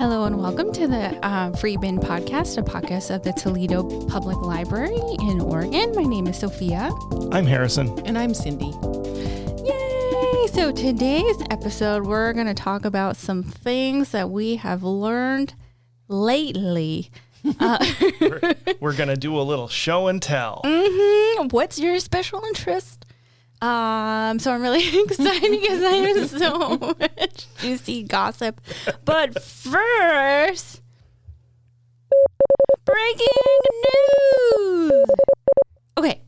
Hello and welcome to the Free Bin Podcast, a podcast of the Toledo Public Library in Oregon. My name is Sophia. I'm Harrison. And I'm Cindy. Yay! So today's episode, we're going to talk about some things that we have learned lately. We're going to do a little show and tell. What's your special interest? So I'm really excited because I have so much juicy gossip. But first, breaking news. Okay,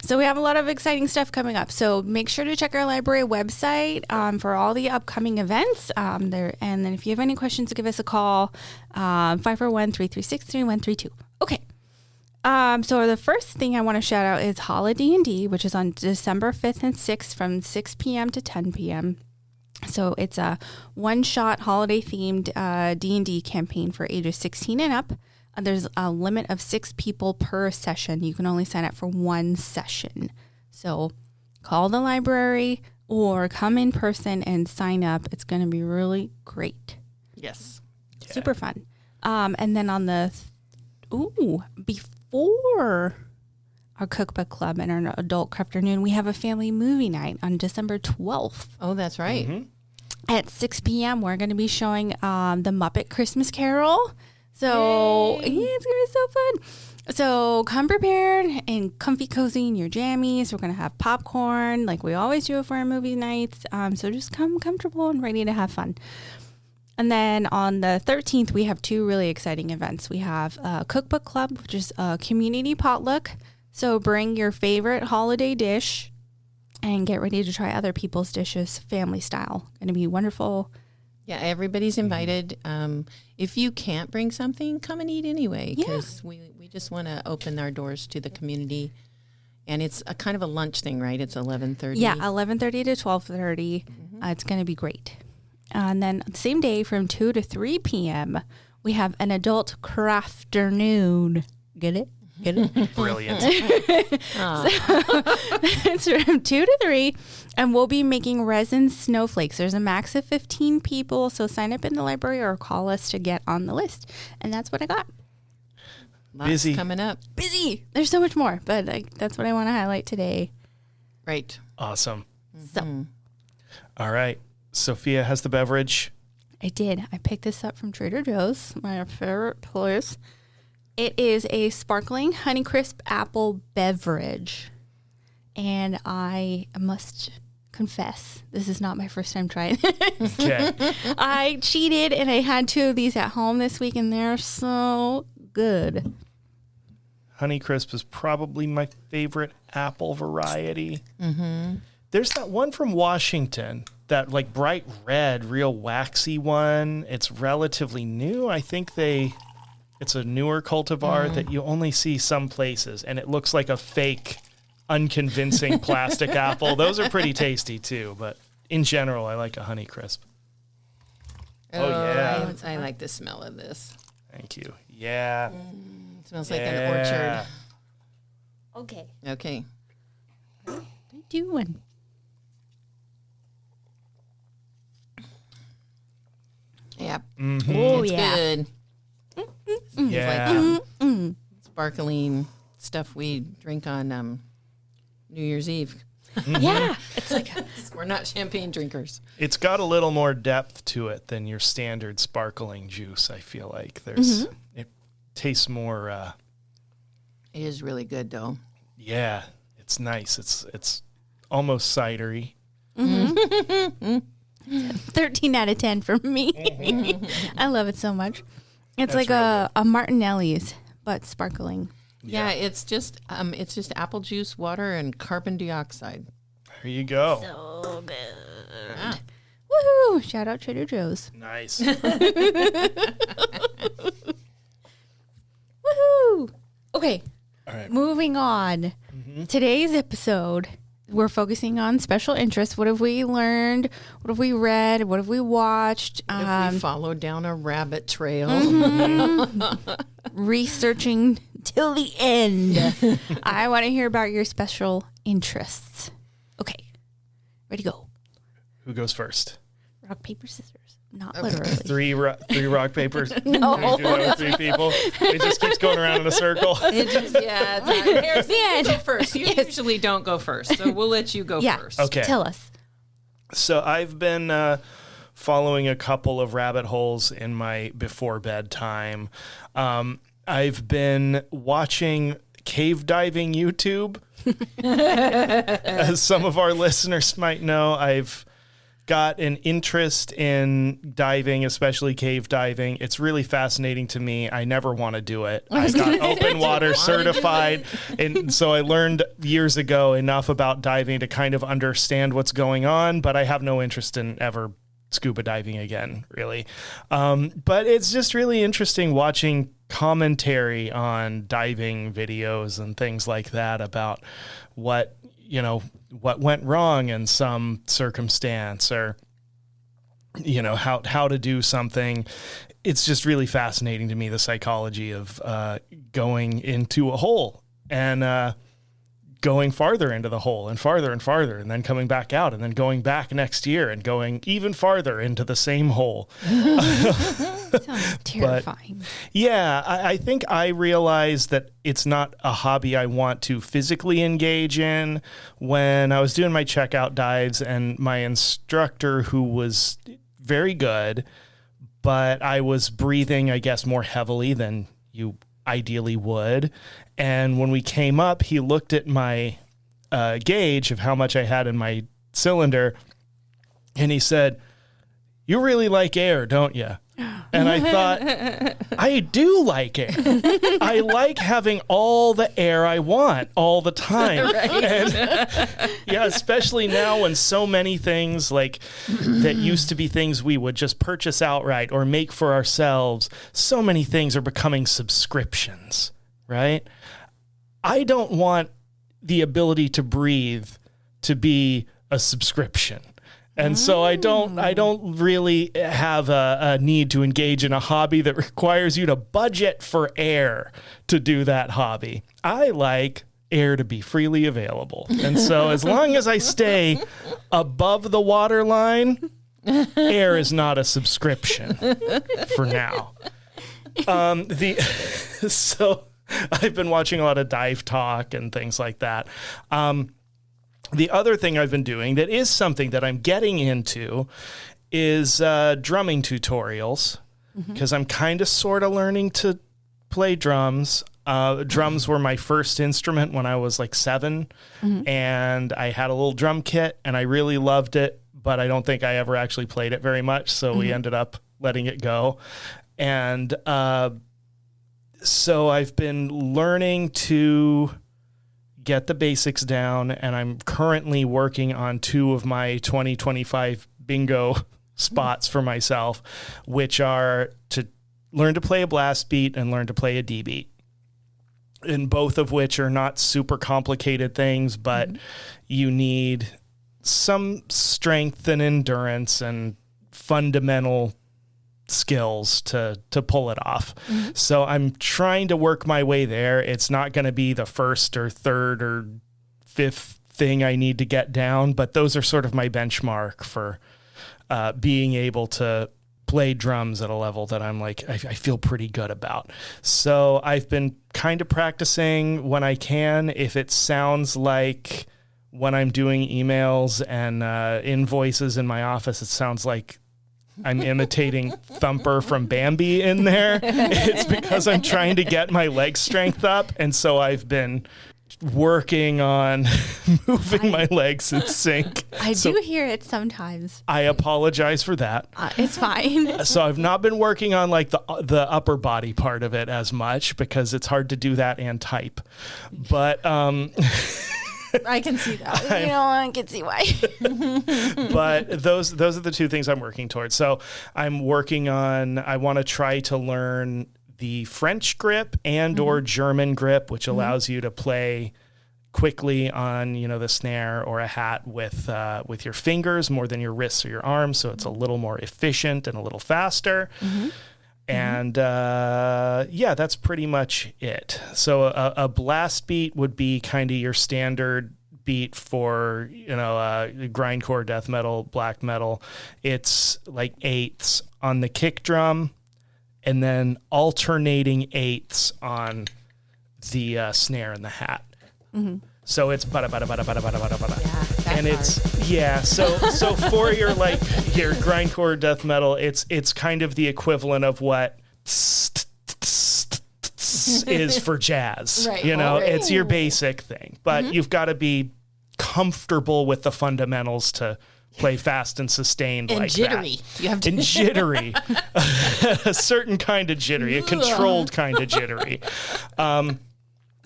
so we have a lot of exciting stuff coming up. So make sure to check our library website for all the upcoming events. And then if you have any questions, give us a call, 541-336-3132. Okay. So the first thing I want to shout out is Holla D&D, which is on December 5th and 6th from 6 p.m. to 10 p.m. So it's a one-shot holiday-themed D&D campaign for ages 16 and up. There's a limit of 6 people per session. You can only sign up for one session. So call the library or come in person and sign up. It's going to be really great. Yes. Yeah. Super fun. And then on the before our cookbook club and our adult craft afternoon, we have a family movie night on December 12th. Oh, that's right. Mm-hmm. At 6 p.m., we're going to be showing the Muppet Christmas Carol. So, yeah, it's going to be so fun. So, come prepared and comfy cozy in your jammies. We're going to have popcorn like we always do for our movie nights. So, just come comfortable and ready to have fun. And then on the 13th, we have 2 really exciting events. We have a cookbook club, which is a community potluck. So bring your favorite holiday dish and get ready to try other people's dishes, family style. Going to be wonderful. Yeah, everybody's invited. If you can't bring something, come and eat anyway, because we just want to open our doors to the community. And it's a kind of a lunch thing, right? It's 11:30. Yeah, 11:30 to 12:30. It's going to be great. And then the same day from 2 to 3 p.m., we have an adult craft afternoon. Get it? Get it? Brilliant. It's from 2 to 3, and we'll be making resin snowflakes. There's a max of 15 people, so sign up in the library or call us to get on the list. And that's what I got. Lots Busy. coming up. Busy. There's so much more, but that's what I want to highlight today. Right. Awesome. So All right. Sophia has the beverage. I did. I picked this up from Trader Joe's, my favorite place. It is a sparkling Honeycrisp apple beverage. And I must confess, this is not my first time trying this. Okay. I cheated and I had 2 of these at home this week and they're so good. Honeycrisp is probably my favorite apple variety. There's that one from Washington, that like bright red, real waxy one. It's relatively new. I think it's a newer cultivar that you only see some places, and it looks like a fake, unconvincing plastic apple. Those are pretty tasty too, but in general, I like a Honeycrisp. Oh, yeah. I like the smell of this. Thank you. Yeah. It smells like an orchard. Okay. Okay. What are you doing? Yeah. Oh, It's yeah. good. Yeah. It's like sparkling stuff we drink on New Year's Eve. Yeah. It's like, We're not champagne drinkers. It's got a little more depth to it than your standard sparkling juice, I feel like. It tastes more, It is really good, though. yeah, it's nice. It's almost cidery. 13 out of 10 for me. I love it so much. It's That's like a Martinelli's, but sparkling. Yeah, it's just apple juice, water, and carbon dioxide. There you go. So good. Ah. Woohoo! Shout out Trader Joe's. Nice. Woohoo! Okay, All right. moving on. Today's episode, we're focusing on special interests. What have we learned? What have we read? What have we watched? If we follow down a rabbit trail. Researching till the end. I want to hear about your special interests. Okay, ready to go. Who goes first? Rock, paper, scissors. Not literally. Three rock, papers. No. You do that with 3 people. It just keeps going around in a circle. It's you go first. You usually don't go first, so we'll let you go first. Okay. Tell us. So I've been following a couple of rabbit holes in my before bedtime. I've been watching cave diving YouTube. As some of our listeners might know, I've got an interest in diving, especially cave diving. It's really fascinating to me. I never want to do it. I got open water certified. And so I learned years ago enough about diving to kind of understand what's going on, but I have no interest in ever scuba diving again, really. But it's just really interesting watching commentary on diving videos and things like that about what went wrong in some circumstance, or how to do something. It's just really fascinating to me, the psychology of going into a hole and going farther into the hole and farther, and then coming back out, and then going back next year and going even farther into the same hole. Sounds terrifying. I think I realized that it's not a hobby I want to physically engage in. When I was doing my checkout dives, and my instructor, who was very good, but I was breathing, I guess, more heavily than you ideally would. And when we came up, he looked at my gauge of how much I had in my cylinder, and he said, "You really like air, don't you?" And I thought, I do like air. I like having all the air I want all the time. Right. And especially now when so many things like that used to be things we would just purchase outright or make for ourselves, so many things are becoming subscriptions, right? I don't want the ability to breathe to be a subscription. And so I don't really have a need to engage in a hobby that requires you to budget for air to do that hobby. I like air to be freely available. And so as long as I stay above the water line, air is not a subscription for now. So I've been watching a lot of dive talk and things like that. The other thing I've been doing that is something that I'm getting into is drumming tutorials, because I'm kind of sort of learning to play drums. Drums were my first instrument when I was like 7, and I had a little drum kit, and I really loved it, but I don't think I ever actually played it very much, so we ended up letting it go. And so I've been learning to get the basics down, and I'm currently working on 2 of my 2025 bingo spots for myself, which are to learn to play a blast beat and learn to play a D beat. And both of which are not super complicated things, but you need some strength and endurance and fundamental skills to pull it off. So I'm trying to work my way there. It's not going to be the first or third or fifth thing I need to get down, but those are sort of my benchmark for being able to play drums at a level that I'm like, I feel pretty good about. So I've been kind of practicing when I can. If it sounds like when I'm doing emails and invoices in my office, it sounds like I'm imitating Thumper from Bambi in there, it's because I'm trying to get my leg strength up. And so I've been working on moving my legs in sync. I do hear it sometimes. I apologize for that. It's fine. So I've not been working on like the upper body part of it as much, because it's hard to do that and type. But I can see that. I can see why. But those are the 2 things I'm working towards. So I'm working on, I want to try to learn the French grip and or German grip, which allows you to play quickly on, the snare or a hat with your fingers more than your wrists or your arms. So it's a little more efficient and a little faster. And that's pretty much it. So a blast beat would be kind of your standard beat for, grindcore, death metal, black metal. It's like eighths on the kick drum and then alternating eighths on the snare and the hat. Mm-hmm. So it's bada bada bada bada bada bada bada. Yeah, and it's so for your grindcore death metal, it's kind of the equivalent of what is for jazz. Right. It's your basic thing, but you've got to be comfortable with the fundamentals to play fast and sustained and like jittery. that. You have to and jittery. A certain kind of jittery, a controlled kind of jittery.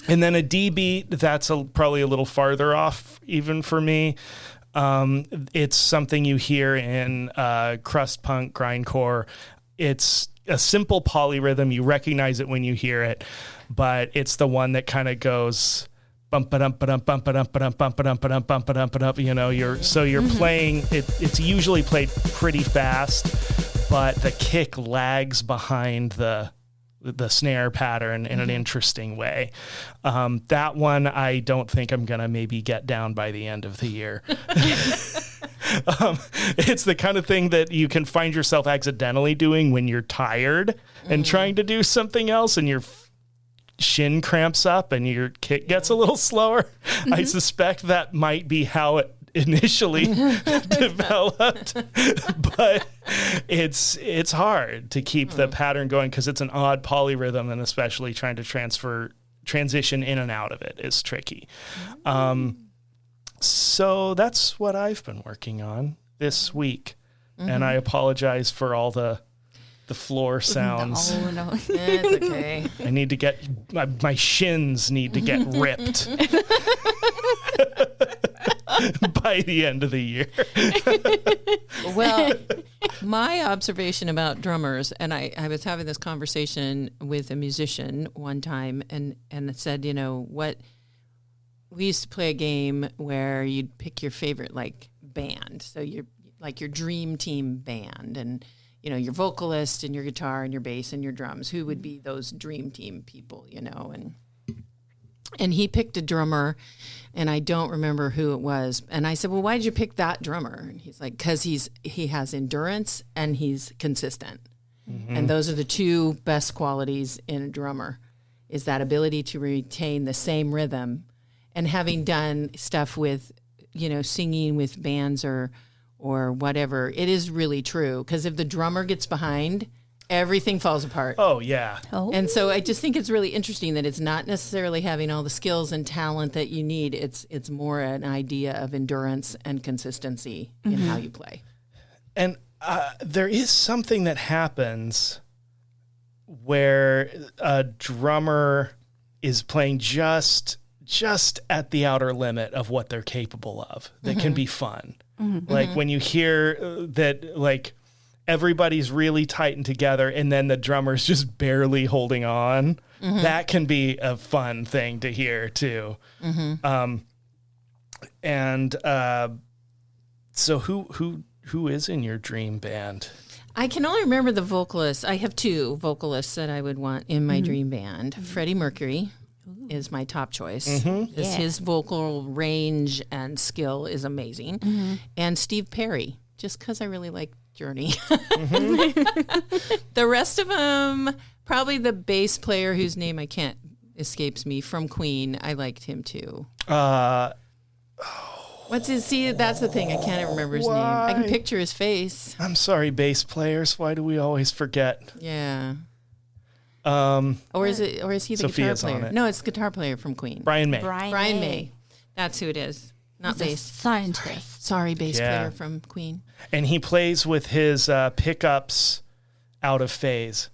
And then a D beat, that's probably a little farther off even for me. It's something you hear in crust punk, grindcore. It's a simple polyrhythm. You recognize it when you hear it, but it's the one that kind of goes bump ba dum ba dum bump ba dum ba dum bump ba dum ba dum bump ba dum ba dum. You're playing it. It's usually played pretty fast, but the kick lags behind the snare pattern in an interesting way. That one, I don't think I'm going to maybe get down by the end of the year. It's the kind of thing that you can find yourself accidentally doing when you're tired and trying to do something else and your shin cramps up and your kick gets a little slower. I suspect that might be how it initially developed, but it's hard to keep the pattern going because it's an odd polyrhythm, and especially trying to transition in and out of it is tricky. So that's what I've been working on this week, and I apologize for all the floor sounds. No. It's okay. I need to get my shins need to get ripped by the end of the year. Well, my observation about drummers, and I was having this conversation with a musician one time, and it said, what we used to play a game where you'd pick your favorite band, so you're like your dream team band, and your vocalist and your guitar and your bass and your drums. Who would be those dream team people, And he picked a drummer, and I don't remember who it was. And I said, well, why did you pick that drummer? And he's like, because he has endurance and he's consistent. Mm-hmm. And those are the two best qualities in a drummer, is that ability to retain the same rhythm. And having done stuff with, singing with bands or whatever, it is really true. Because if the drummer gets behind, everything falls apart. Oh, yeah. Oh. And so I just think it's really interesting that it's not necessarily having all the skills and talent that you need. It's more an idea of endurance and consistency in how you play. And there is something that happens where a drummer is playing just at the outer limit of what they're capable of. That can be fun. Like when you hear that, everybody's really tightened together and then the drummer's just barely holding on. That can be a fun thing to hear too. So who is in your dream band? I can only remember the vocalists. I have two vocalists that I would want in my dream band. Freddie Mercury is my top choice. His vocal range and skill is amazing. And Steve Perry, just because I really like Journey. The rest of them, probably the bass player whose name I can't escapes me from Queen. I liked him too. What's his? See, that's the thing. I can't remember his name. I can picture his face. I'm sorry, bass players. Why do we always forget? Yeah. Or is he the Sophia's guitar player? No, it's the guitar player from Queen. Brian May. Brian May. That's who it is. Not bass. Scientist. Sorry, bass player from Queen. And he plays with his pickups out of phase,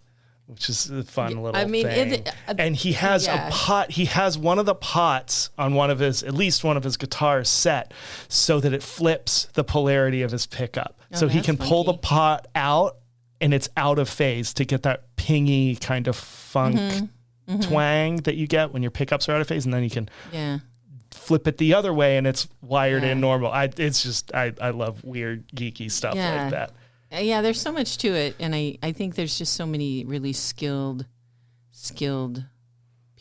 which is a fun little thing. And he has a pot. He has one of the pots on at least one of his guitars set so that it flips the polarity of his pickup. So he can pull the pot out and it's out of phase to get that pingy kind of funk twang that you get when your pickups are out of phase. And then you can flip it the other way and it's wired in normal. I love weird geeky stuff like that. Yeah, there's so much to it, and I think there's just so many really skilled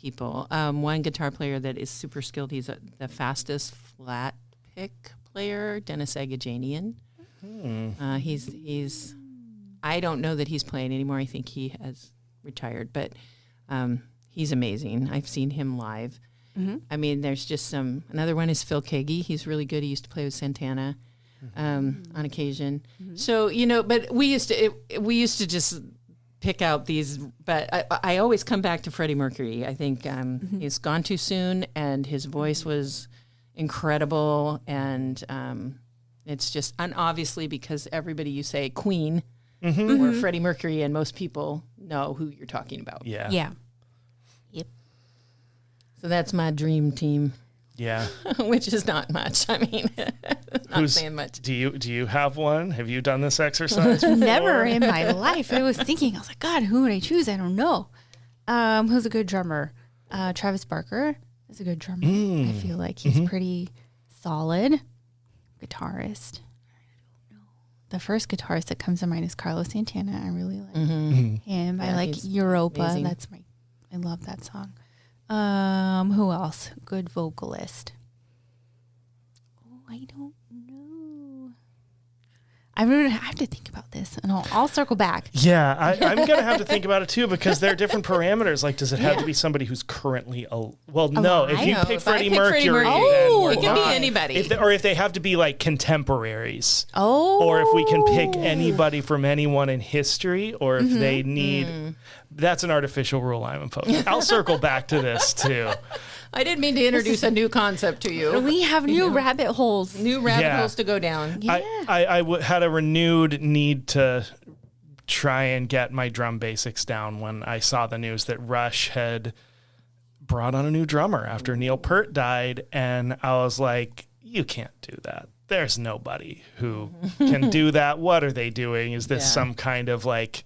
people. One guitar player that is super skilled. He's the fastest flat pick player, Dennis Agajanian. He's. I don't know that he's playing anymore. I think he has retired, but he's amazing. I've seen him live. I mean, there's just another one is Phil Kagi. He's really good. He used to play with Santana on occasion. So, but we used to just pick out these, but I always come back to Freddie Mercury. I think he's gone too soon, and his voice was incredible. And it's just, and obviously because everybody, you say Queen or Freddie Mercury, and most people know who you're talking about. Yeah. Yeah. Yep. So that's my dream team. Yeah. Which is not much. I mean, not saying much. Do you have one? Have you done this exercise before? Never in my life. I was thinking, I was like, God, who would I choose? I don't know. Who's a good drummer? Travis Barker is a good drummer. I feel like he's pretty solid. Guitarist. I don't know. The first guitarist that comes to mind is Carlos Santana. I really like him. Yeah, I like Europa. amazing. I love that song. Who else? Good vocalist. Oh, I don't know. I have to think about this, and I'll circle back. Yeah, I'm going to have to think about it too, because there are different parameters. Like, does it have to be somebody who's currently no? If you pick Freddie Mercury, it can be anybody. If they have to be like contemporaries. Oh, Or if we can pick anybody from anyone in history, or if they need. That's an artificial rule I'm imposing. I'll circle back to this too. I didn't mean to introduce a new concept to you. We have new rabbit holes. New rabbit holes to go down. Yeah. I had a renewed need to try and get my drum basics down when I saw the news that Rush had brought on a new drummer after Neil Peart died. And I was like, you can't do that. There's nobody who can do that. What are they doing? Is this some kind of like...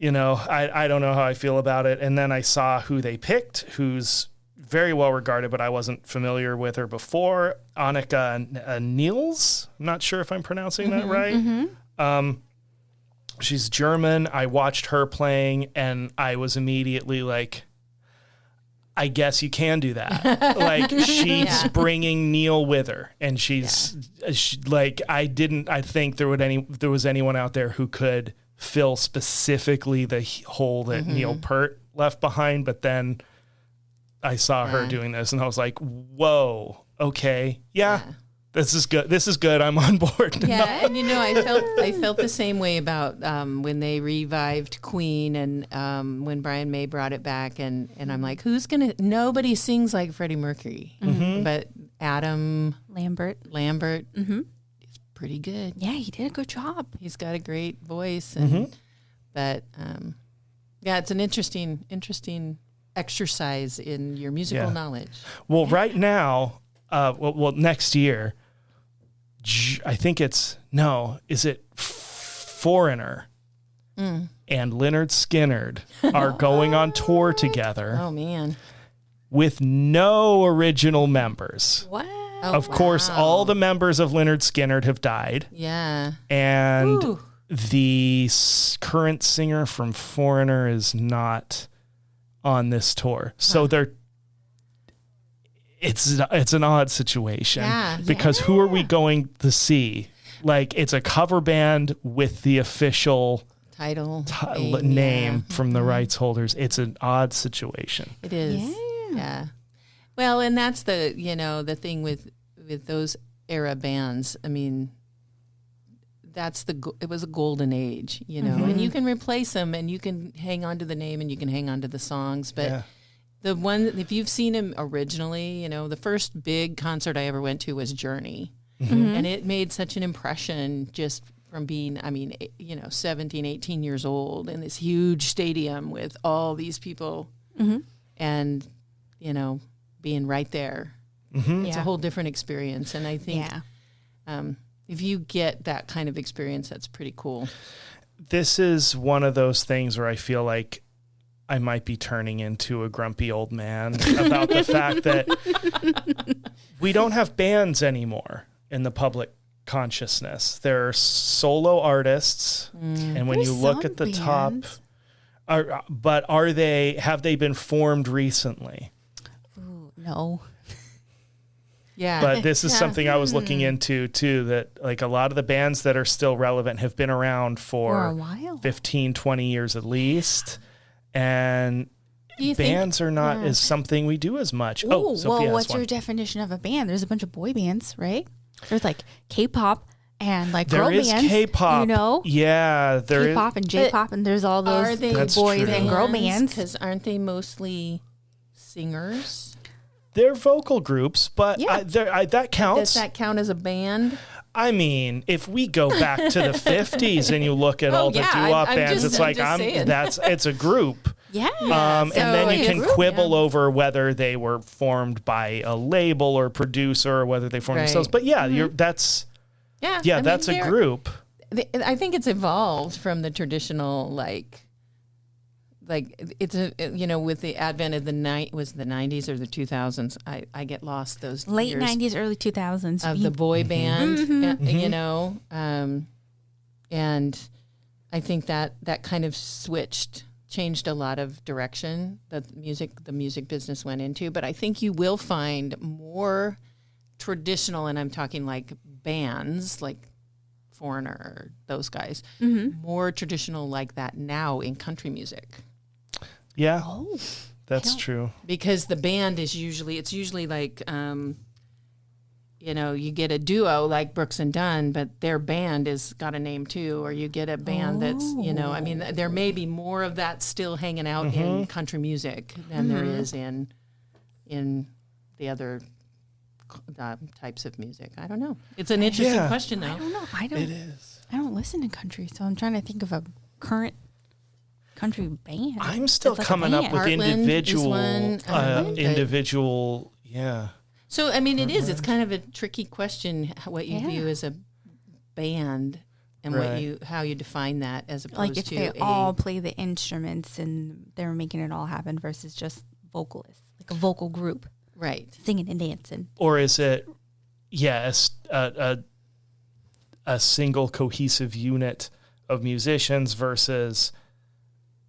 I don't know how I feel about it. And then I saw who they picked, who's very well regarded, but I wasn't familiar with her before. Annika Niels. I'm not sure if I'm pronouncing that right. She's German. I watched her playing, and I was immediately like, I guess you can do that. Like, she's bringing Neil with her, and she's like, I think there was anyone out there who could fill specifically the hole that Neil Peart left behind. But then I saw her doing this, and I was like, whoa, okay. Yeah. This is good. This is good. I'm on board now. Yeah, and I felt the same way about when they revived Queen, and when Brian May brought it back, and I'm like, nobody sings like Freddie Mercury, but Adam Lambert. Is pretty good. Yeah, he did a good job. He's got a great voice, and but it's an interesting exercise in your musical knowledge. Well, right now, next year, I think is it Foreigner and Lynyrd Skynyrd are going on tour together. Oh, man. With no original members. What? Of course, all the members of Lynyrd Skynyrd have died. Yeah. And the current singer from Foreigner is not on this tour. So it's an odd situation because who are we going to see? Like, it's a cover band with the official title name from the rights holders. It's an odd situation. It is. Yeah. Well, and that's the thing with those era bands. I mean, it was a golden age, and you can replace them, and you can hang on to the name, and you can hang on to the songs, but the one, if you've seen him originally, the first big concert I ever went to was Journey, and it made such an impression just from being, 17, 18 years old in this huge stadium with all these people, and being right there. It's a whole different experience, and I think if you get that kind of experience, that's pretty cool. This is one of those things where I feel like I might be turning into a grumpy old man about the fact that we don't have bands anymore in the public consciousness. There are solo artists, and when you look at the top, Have they been formed recently? Ooh, no. Yeah. But this is something I was looking into too, that like a lot of the bands that are still relevant have been around for a while. 15, 20 years at least. And bands are not as something we do as much. Sophia well, has what's one. your definition of a band? There's a bunch of boy bands, right? There's like K-pop and like There girl is bands. K-pop. You know? Yeah, there is. K-pop and J-pop, and there's all those That's boys true. and girl bands. Because aren't they mostly singers? They're vocal groups, but Yeah. that counts. Does that count as a band? I mean, if we go back to the 50s and you look at all the doo-wop bands, it's like it's a group. Yeah. And then you can it's a group, quibble over whether they were formed by a label or producer or whether they formed themselves. But that's Yeah. that's a group. I think it's evolved from the traditional like it's with the advent of the 90s or the 2000s. I get lost those late years 90s, early 2000s of the boy band, and I think that kind of changed a lot of direction that the music business went into. But I think you will find more traditional, and I'm talking like bands like Foreigner, those guys, more traditional like that now in country music. Yeah, that's true. Because the band is usually like, you get a duo like Brooks and Dunn, but their band is got a name too, or you get a band that's, there may be more of that still hanging out in country music than there is in the other types of music. I don't know. It's an interesting question, though. I don't know. It is. I don't listen to country, so I'm trying to think of a current country band. I'm still coming up with individual. Yeah. So, I mean, it's kind of a tricky question what you view as a band and how you define that as opposed like if to they all play the instruments and they're making it all happen versus just vocalists, like a vocal group. Right. Singing and dancing. Or is it, a single cohesive unit of musicians versus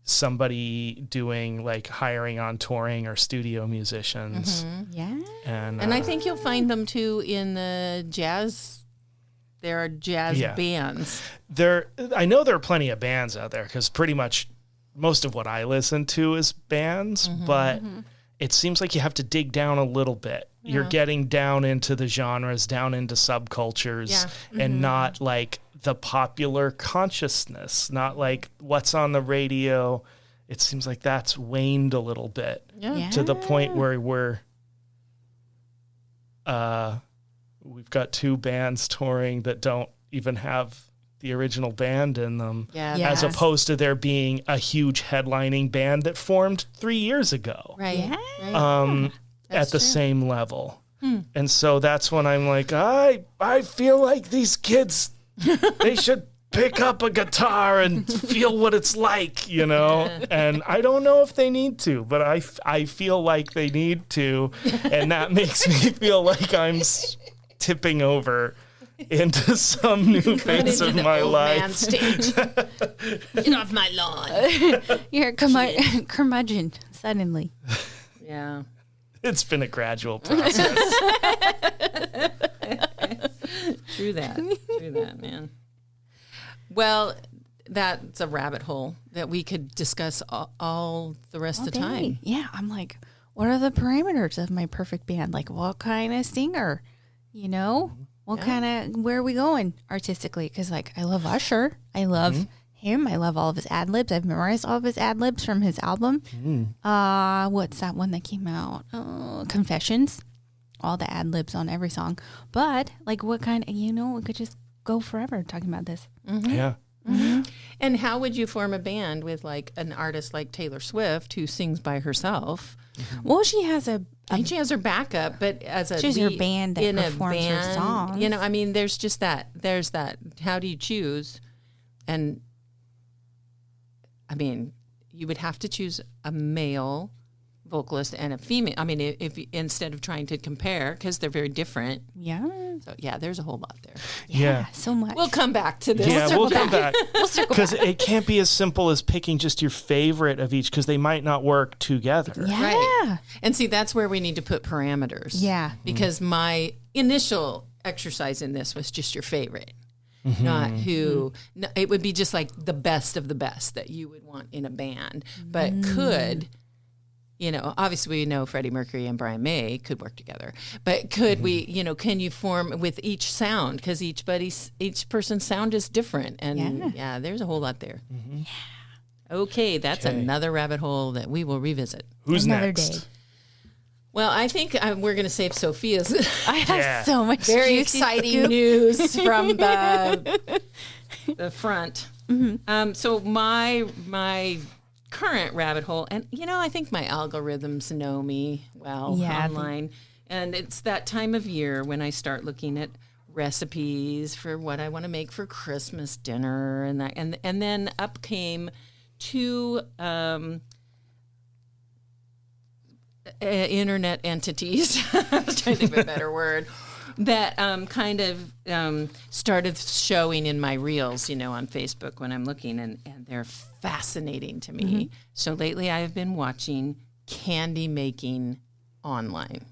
somebody doing like hiring on touring or studio musicians. Yeah. And I think you'll find them too in the jazz. There are jazz bands. I know there are plenty of bands out there because pretty much most of what I listen to is bands, but it seems like you have to dig down a little bit. Yeah. You're getting down into the genres, down into subcultures, and not like the popular consciousness, not like what's on the radio. It seems like that's waned a little bit to the point where we've got two bands touring that don't even have the original band in them, as opposed to there being a huge headlining band that formed 3 years ago. Right. At the same level. And so that's when I'm like, I feel like these kids, they should pick up a guitar and feel what it's like, and I don't know if they need to, but I feel like they need to. And that makes me feel like I'm tipping over into some new phase of my life. Stage. Get off my lawn. You're curmudgeon suddenly. Yeah. It's been a gradual process. True that, man. Well, that's a rabbit hole that we could discuss all the rest of the time. Yeah, I'm like, what are the parameters of my perfect band? Like, what kind of singer? What kind of, where are we going artistically? Because, like, I love Usher. I love him. I love all of his ad libs. I've memorized all of his ad libs from his album. What's that one that came out? Confessions. All the ad libs on every song. But, like, what kind of, we could just go forever talking about this. Yeah. And how would you form a band with, like, an artist like Taylor Swift who sings by herself? Well, she has she has her backup, but she has her band that performs her songs. I mean, there's just that. There's that. How do you choose? And I mean, you would have to choose a male vocalist and a female. I mean, if instead of trying to compare, because they're very different. Yeah. So yeah, there's a whole lot there. Yeah. So much. We'll come back to this. Yeah, we'll come back. We'll circle Because back. it can't be as simple as picking just your favorite of each, because they might not work together. Yeah. Right. And see, that's where we need to put parameters. Yeah. Because my initial exercise in this was just your favorite, not who. No, it would be just like the best of the best that you would want in a band, but could. Obviously we know Freddie Mercury and Brian May could work together, but could we, can you form with each sound? Because each person's sound is different. And yeah, there's a whole lot there. Mm-hmm. Okay, that's another rabbit hole that we will revisit. Who's Another next? day. Well, I think we're going to save Sophia's I have so much very juicy exciting scoop. news from the front. Mm-hmm. So my current rabbit hole, and I think my algorithms know me well online, and it's that time of year when I start looking at recipes for what I want to make for Christmas dinner, and that, and then up came two internet entities. I was trying to think of a better word. That kind of started showing in my reels, on Facebook when I'm looking, and they're fascinating to me. Mm-hmm. So lately I've been watching candy making online.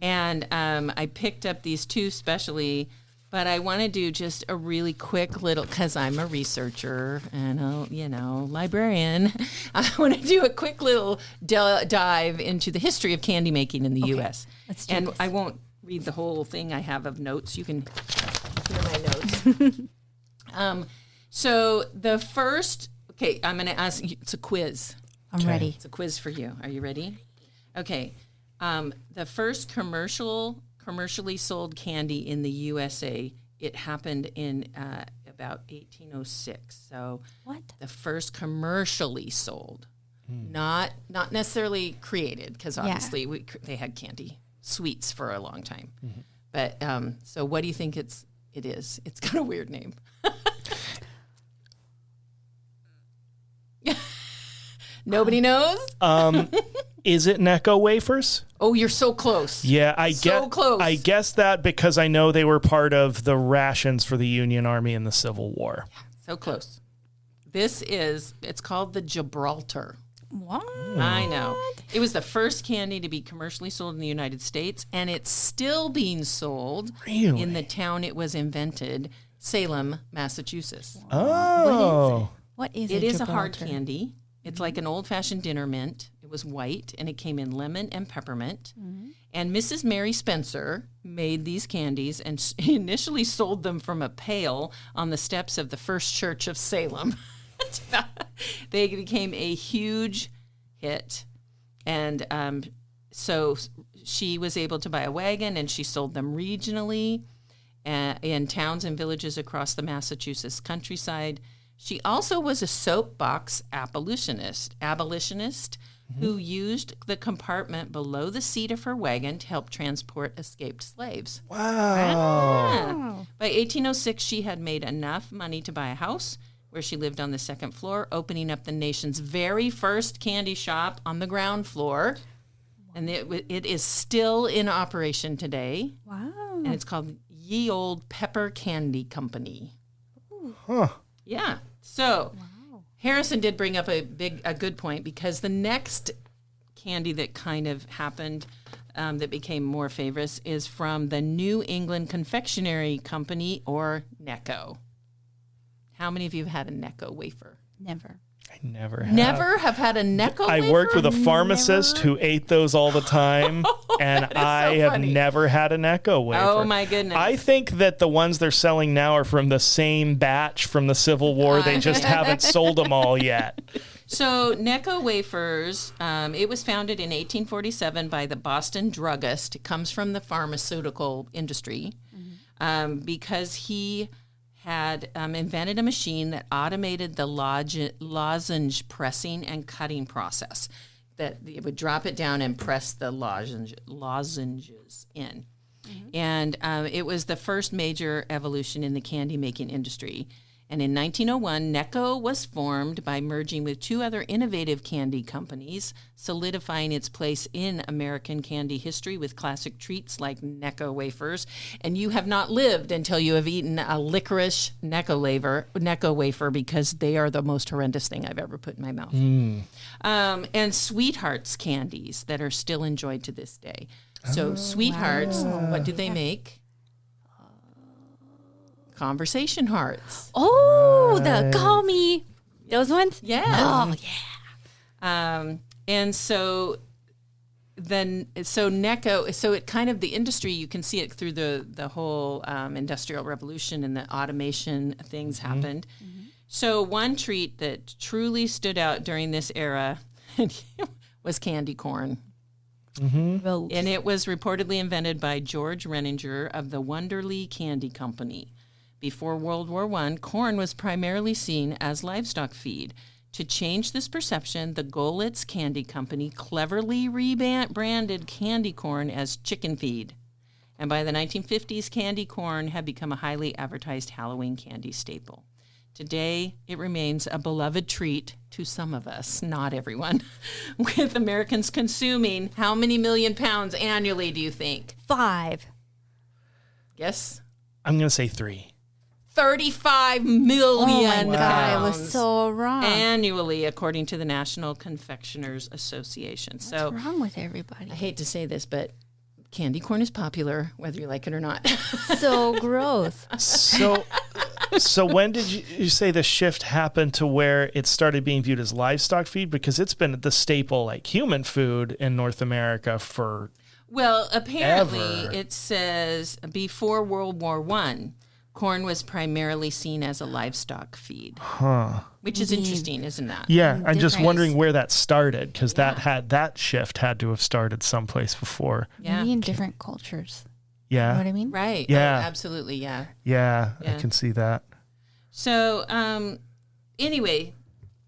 And I picked up these two specially, but I want to do just a really quick little, because I'm a researcher and a librarian. I want to do a quick little dive into the history of candy making in the U.S. Let's do and this. I won't read the whole thing I have of notes. You can hear my notes. So the first, I'm going to ask you, it's a quiz. I'm ready. It's a quiz for you. Are you ready? Okay. The first commercially sold candy in the USA, it happened in about 1806. So What? the first commercially sold, not necessarily created, because obviously they had candy sweets for a long time. Mm-hmm. But so what do you think it is? It's got a weird name. Nobody knows? Is it Necco wafers? Oh, you're so close. Yeah, close. I guess that because I know they were part of the rations for the Union Army in the Civil War. So close. It's called the Gibraltar. What? I know. It was the first candy to be commercially sold in the United States, and it's still being sold Really? in the town it was invented, Salem, Massachusetts. Oh. What is It is a hard Gibraltar? candy. It's like an old-fashioned dinner mint. It was white, and it came in lemon and peppermint. Mm-hmm. And Mrs. Mary Spencer made these candies and initially sold them from a pail on the steps of the First Church of Salem. They became a huge hit. And so she was able to buy a wagon, and she sold them regionally in towns and villages across the Massachusetts countryside. She also was a soapbox abolitionist who used the compartment below the seat of her wagon to help transport escaped slaves. Wow. By 1806, she had made enough money to buy a house where she lived on the second floor, opening up the nation's very first candy shop on the ground floor. And it is still in operation today. Wow. And it's called Ye Old Pepper Candy Company. Huh. Yeah. So Harrison did bring up a good point, because the next candy that kind of happened that became more famous is from the New England Confectionery Company, or Necco. How many of you have had a Necco wafer? Never. I never have. Never have had a Necco I wafer? worked with a pharmacist who ate those all the time, and I have funny. never had a Necco wafer. Oh, my goodness. I think that the ones they're selling now are from the same batch from the Civil War. They just haven't sold them all yet. So Necco wafers, it was founded in 1847 by the Boston druggist. It comes from the pharmaceutical industry, because he had invented a machine that automated the lozenge pressing and cutting process. That it would drop it down and press the lozenges in. Mm-hmm. And it was the first major evolution in the candy making industry. And in 1901, Necco was formed by merging with 2 other innovative candy companies, solidifying its place in American candy history with classic treats like Necco wafers. And you have not lived until you have eaten a licorice Necco wafer because they are the most horrendous thing I've ever put in my mouth. And Sweethearts candies that are still enjoyed to this day. So Sweethearts, what do they make? Conversation hearts. Oh, the call me. Those ones? Yeah. Oh, yeah. And so Necco, so it kind of, the industry, you can see it through the whole Industrial Revolution and the automation things happened. So one treat that truly stood out during this era was candy corn. And it was reportedly invented by George Renninger of the Wonderly Candy Company. Before World War I, corn was primarily seen as livestock feed. To change this perception, the Golitz Candy Company cleverly rebranded candy corn as chicken feed. And by the 1950s, candy corn had become a highly advertised Halloween candy staple. Today, it remains a beloved treat to some of us, not everyone, with Americans consuming how many million pounds annually, do you think? 5. Yes? I'm going to say 3. 35 million God, I was so wrong. annually, according to the National Confectioners Association. So, What's wrong with everybody? I hate to say this, but candy corn is popular, whether you like it or not. So gross. So when did you say the shift happened to where it started being viewed as livestock feed? Because it's been the staple, like human food in North America for Well, apparently ever. it says before World War I, corn was primarily seen as a livestock feed. Which is interesting, isn't that? Yeah, I'm just Different. wondering where that started, because that shift had to have started someplace before. Yeah. Maybe in different cultures. You know Yeah, what I mean? Right. Yeah. Oh, absolutely, yeah. yeah, I Yeah. can see that. So, anyway,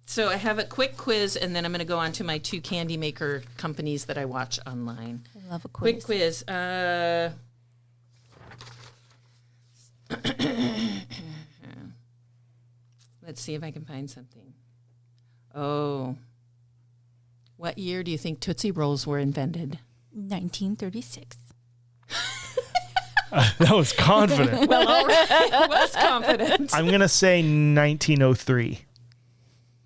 so I have a quick quiz, and then I'm going to go on to my 2 candy maker companies that I watch online. I love a quiz. Quick quiz. Let's see if I can find something. Oh. What year do you think Tootsie Rolls were invented? 1936. That was confident. Well, all right. I was confident. I'm going to say 1903.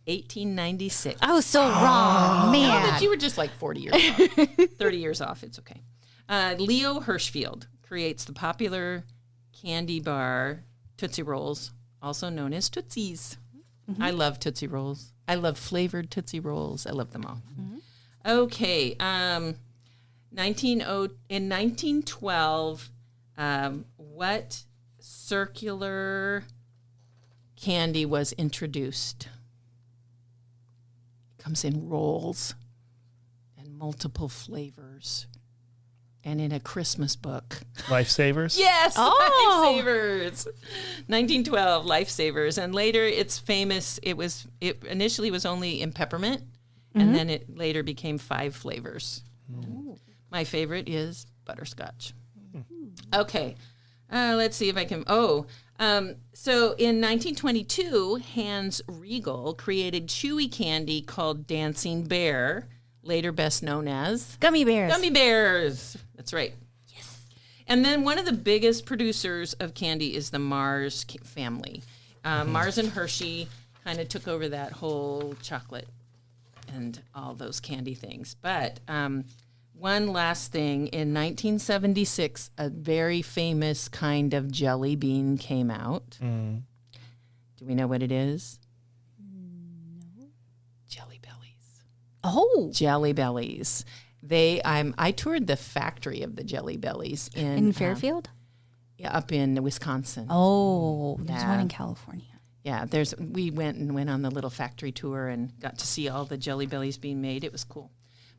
1896. I was so wrong, man. Oh, but you were just like 40 years off. 30 years off. It's okay. Leo Hirschfield creates the popular candy bar Tootsie Rolls, also known as Tootsies. I love Tootsie Rolls. I love flavored Tootsie Rolls. I love them all. Okay. In 1912, what circular candy was introduced? It comes in rolls and multiple flavors and in a Christmas book. Lifesavers? Yes, Oh. Lifesavers. 1912, Lifesavers. And later it's famous. It initially was only in peppermint, and then it later became 5 flavors. My favorite is butterscotch. Okay, let's see if I can. So in 1922, Hans Riegel created chewy candy called Dancing Bear, later best known as Gummy bears. Gummy Bears. That's right. Yes. And then one of the biggest producers of candy is the Mars family. Mars and Hershey kind of took over that whole chocolate and all those candy things. But one last thing, in 1976, a very famous kind of jelly bean came out. Do we know what it is? No. Jelly Bellies. Oh. Jelly Bellies. I toured the factory of the Jelly Bellies In Fairfield? up in Wisconsin. Oh, there's Yeah. one in California. Yeah, we went on the little factory tour and got to see all the Jelly Bellies being made. It was cool.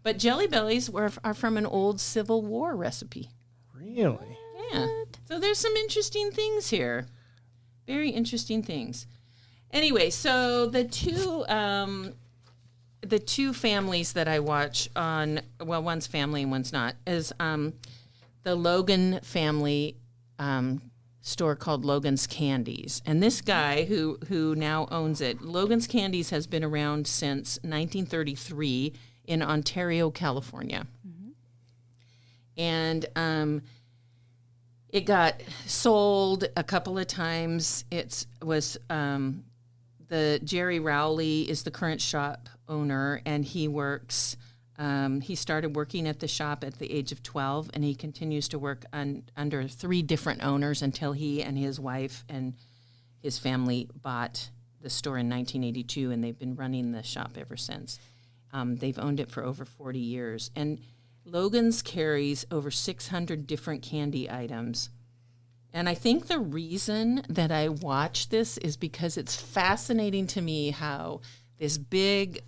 But Jelly Bellies are from an old Civil War recipe. Really? Yeah. So there's some interesting things here. Very interesting things. Anyway, so the two families that I watch on, well, one's family and one's not, is the Logan family store called Logan's Candies. And this guy who now owns it, Logan's Candies has been around since 1933 in Ontario, California. And it got sold a couple of times. It was the Jerry Rowley is the current shop owner, and he works. He started working at the shop at the age of 12, and he continues to work under 3 different owners until he and his wife and his family bought the store in 1982, and they've been running the shop ever since. They've owned it for over 40 years. And Logan's carries over 600 different candy items. And I think the reason that I watch this is because it's fascinating to me how this big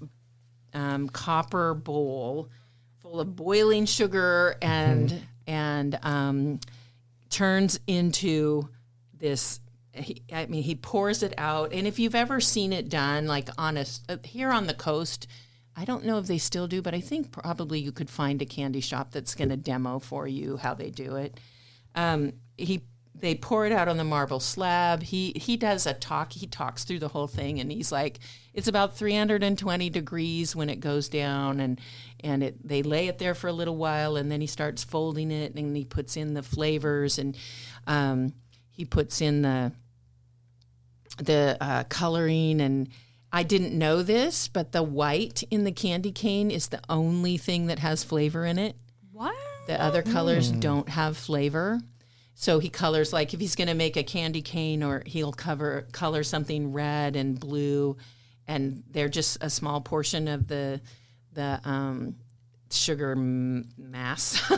copper bowl full of boiling sugar and turns into this. He pours it out, and if you've ever seen it done, like here on the coast, I don't know if they still do, but I think probably you could find a candy shop that's going to demo for you how they do it. They pour it out on the marble slab. He does a talk. He talks through the whole thing, and he's like, it's about 320 degrees when it goes down, and they lay it there for a little while, and then he starts folding it, and he puts in the flavors, and he puts in the coloring. And I didn't know this, but the white in the candy cane is the only thing that has flavor in it. What? The other colors don't have flavor. So he colors, like if he's going to make a candy cane, or he'll color something red and blue, and they're just a small portion of the sugar mass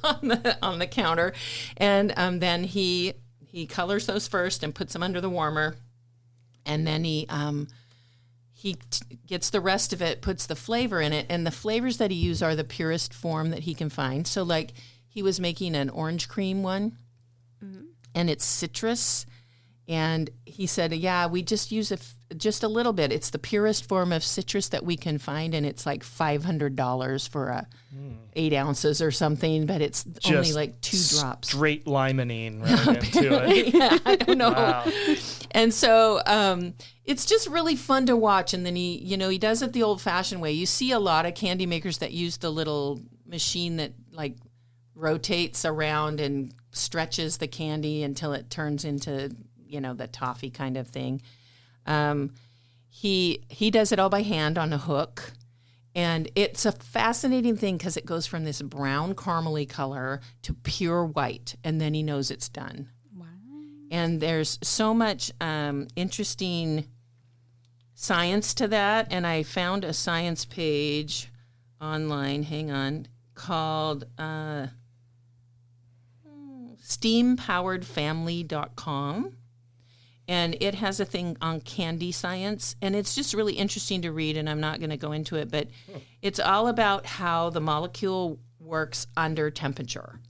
on the counter. And then he colors those first and puts them under the warmer, and then he gets the rest of it, puts the flavor in it, and the flavors that he uses are the purest form that he can find. So like he was making an orange cream one, and it's citrus, and he said, yeah, we just use just a little bit. It's the purest form of citrus that we can find, and it's like $500 for 8 ounces or something, but it's just only like 2 drops. Straight limonene right into it. Yeah, I don't know. Wow. And so it's just really fun to watch. And then he does it the old-fashioned way. You see a lot of candy makers that use the little machine that like rotates around and stretches the candy until it turns into, the toffee kind of thing. He does it all by hand on a hook. And it's a fascinating thing because it goes from this brown caramely color to pure white, and then he knows it's done. Wow. And there's so much interesting science to that, and I found a science page online, called steampoweredfamily.com. And it has a thing on candy science, and it's just really interesting to read, and I'm not going to go into it, but it's all about how the molecule works under temperature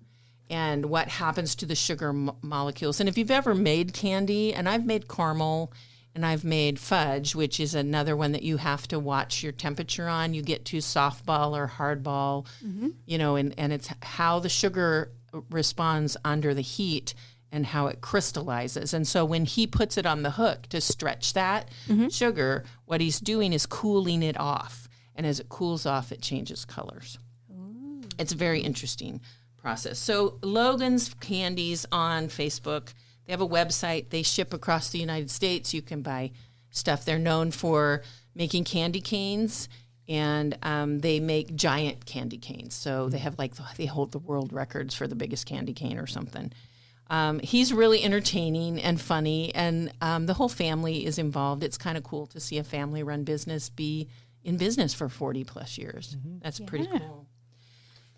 and what happens to the sugar molecules. And if you've ever made candy, and I've made caramel, and I've made fudge, which is another one that you have to watch your temperature on. You get too softball or hardball, and it's how the sugar responds under the heat and how it crystallizes. And so when he puts it on the hook to stretch that sugar, what he's doing is cooling it off. And as it cools off, it changes colors. Ooh. It's a very interesting process. So Logan's Candies on Facebook. They have a website. They ship across the United States. You can buy stuff. They're known for making candy canes, and they make giant candy canes. So they have they hold the world records for the biggest candy cane or something. He's really entertaining and funny, and the whole family is involved. It's kind of cool to see a family-run business be in business for 40-plus years. Mm-hmm. That's pretty cool.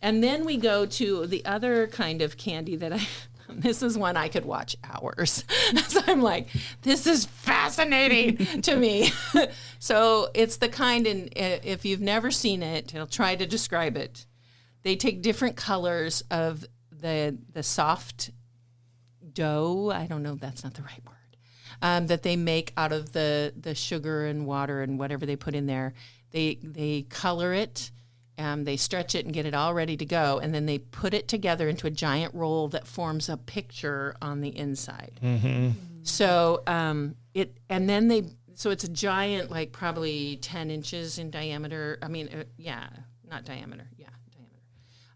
And then we go to the other kind of candy that this is one I could watch hours. So I'm like, this is fascinating to me. So it's the kind, and if you've never seen it, I'll try to describe it. They take different colors of the soft dough, I don't know if that's not the right word, that they make out of the sugar and water and whatever they put in there. They color it, They stretch it and get it all ready to go, and then they put it together into a giant roll that forms a picture on the inside. So so it's a giant, like probably 10 inches in diameter. I mean, not diameter. Yeah,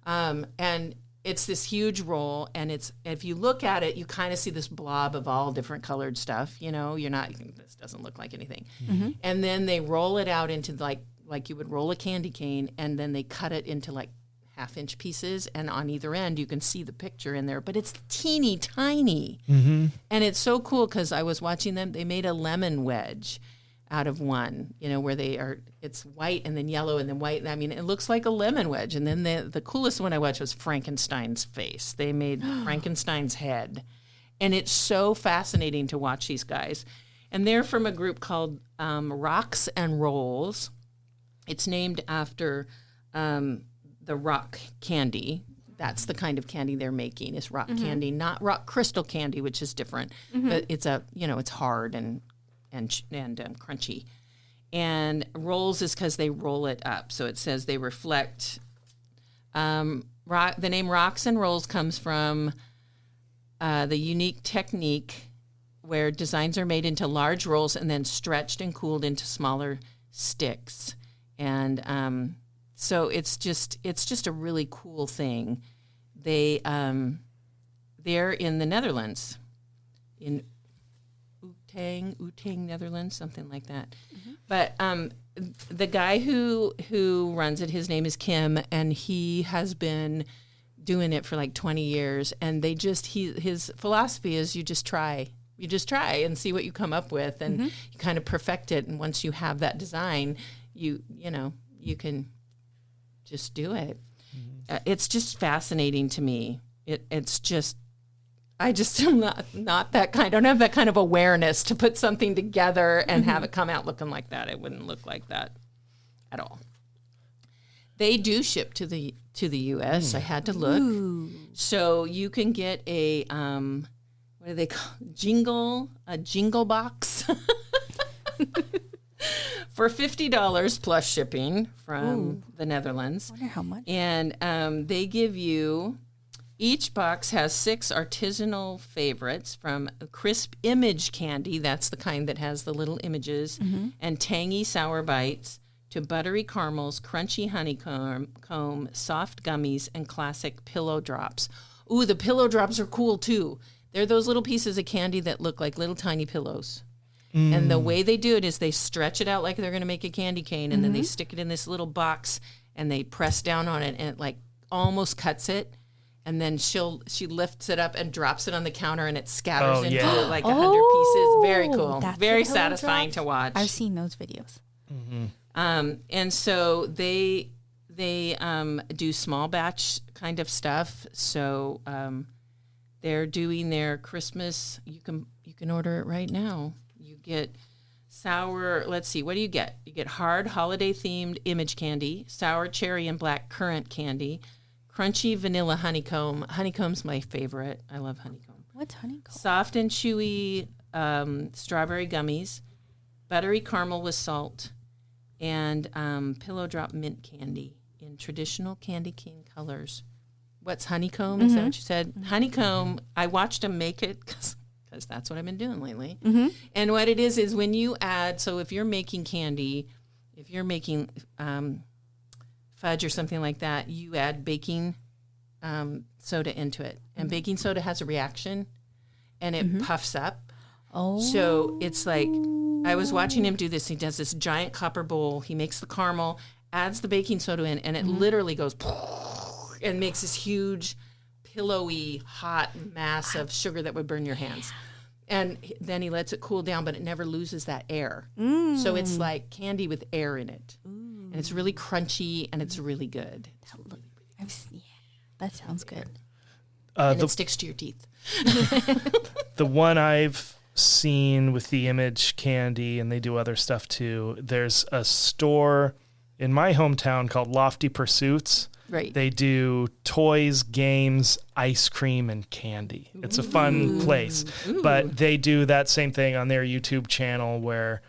diameter. And it's this huge roll, and if you look at it, you kind of see this blob of all different colored stuff. You know, this doesn't look like anything. And then they roll it out into like you would roll a candy cane, and then they cut it into like 1/2-inch pieces, and on either end you can see the picture in there, but it's teeny tiny. And it's so cool because I was watching them. They made a lemon wedge out of one, where it's white and then yellow and then white. I mean, it looks like a lemon wedge. And then the coolest one I watched was Frankenstein's face. They made Frankenstein's head, and it's so fascinating to watch these guys. And they're from a group called Rocks and Rolls. It's named after the rock candy. That's the kind of candy they're making, is rock candy, not rock crystal candy, which is different. But it's it's hard and crunchy. And rolls is because they roll it up. So it says they reflect. The name Rocks and Rolls comes from the unique technique where designs are made into large rolls and then stretched and cooled into smaller sticks. And so it's just a really cool thing. They're in the Netherlands, in Utrecht, Netherlands, something like that. But the guy who runs it, his name is Kim, and he has been doing it for like 20 years. And his philosophy is you just try and see what you come up with, and you kind of perfect it. And once you have that design, you can just do it. It's just fascinating to me. I just am not that kind. I don't have that kind of awareness to put something together and have it come out looking like that. It wouldn't look like that at all. They do ship to the U.S. I had to look. Ooh. So you can get a what do they call a jingle box for $50 plus shipping from the Netherlands. I wonder how much. And they give you. Each box has 6 artisanal favorites, from crisp image candy, that's the kind that has the little images, and tangy sour bites, to buttery caramels, crunchy honeycomb, soft gummies, and classic pillow drops. Ooh, the pillow drops are cool too. They're those little pieces of candy that look like little tiny pillows. And the way they do it is they stretch it out like they're going to make a candy cane, and then they stick it in this little box, and they press down on it, and it like almost cuts it. And then she lifts it up and drops it on the counter, and it scatters into like 100 pieces. Very cool. Very satisfying to watch. I've seen those videos. And so they do small batch kind of stuff. So they're doing their Christmas. You can order it right now. You get sour. Let's see. What do you get? You get hard holiday themed image candy, sour cherry and black currant candy, crunchy vanilla honeycomb. Honeycomb's my favorite. I love honeycomb. What's honeycomb? Soft and chewy strawberry gummies, buttery caramel with salt, and pillow drop mint candy in traditional candy cane colors. What's honeycomb? Is that what you said? Honeycomb, I watched them make it because that's what I've been doing lately. And what it is when you add, so if you're making candy, if you're making fudge or something like that, you add baking soda into it. And baking soda has a reaction, and it puffs up. Oh. So it's like, I was watching him do this. He does this giant copper bowl. He makes the caramel, adds the baking soda in, and it literally goes and makes this huge, pillowy, hot mass of sugar that would burn your hands. And then he lets it cool down, but it never loses that air. So it's like candy with air in it. And it's really crunchy, and it's really good. That sounds good. And it sticks to your teeth. The one I've seen with the image candy, and they do other stuff too, there's a store in my hometown called Lofty Pursuits. Right. They do toys, games, ice cream, and candy. It's a fun place. But they do that same thing on their YouTube channel where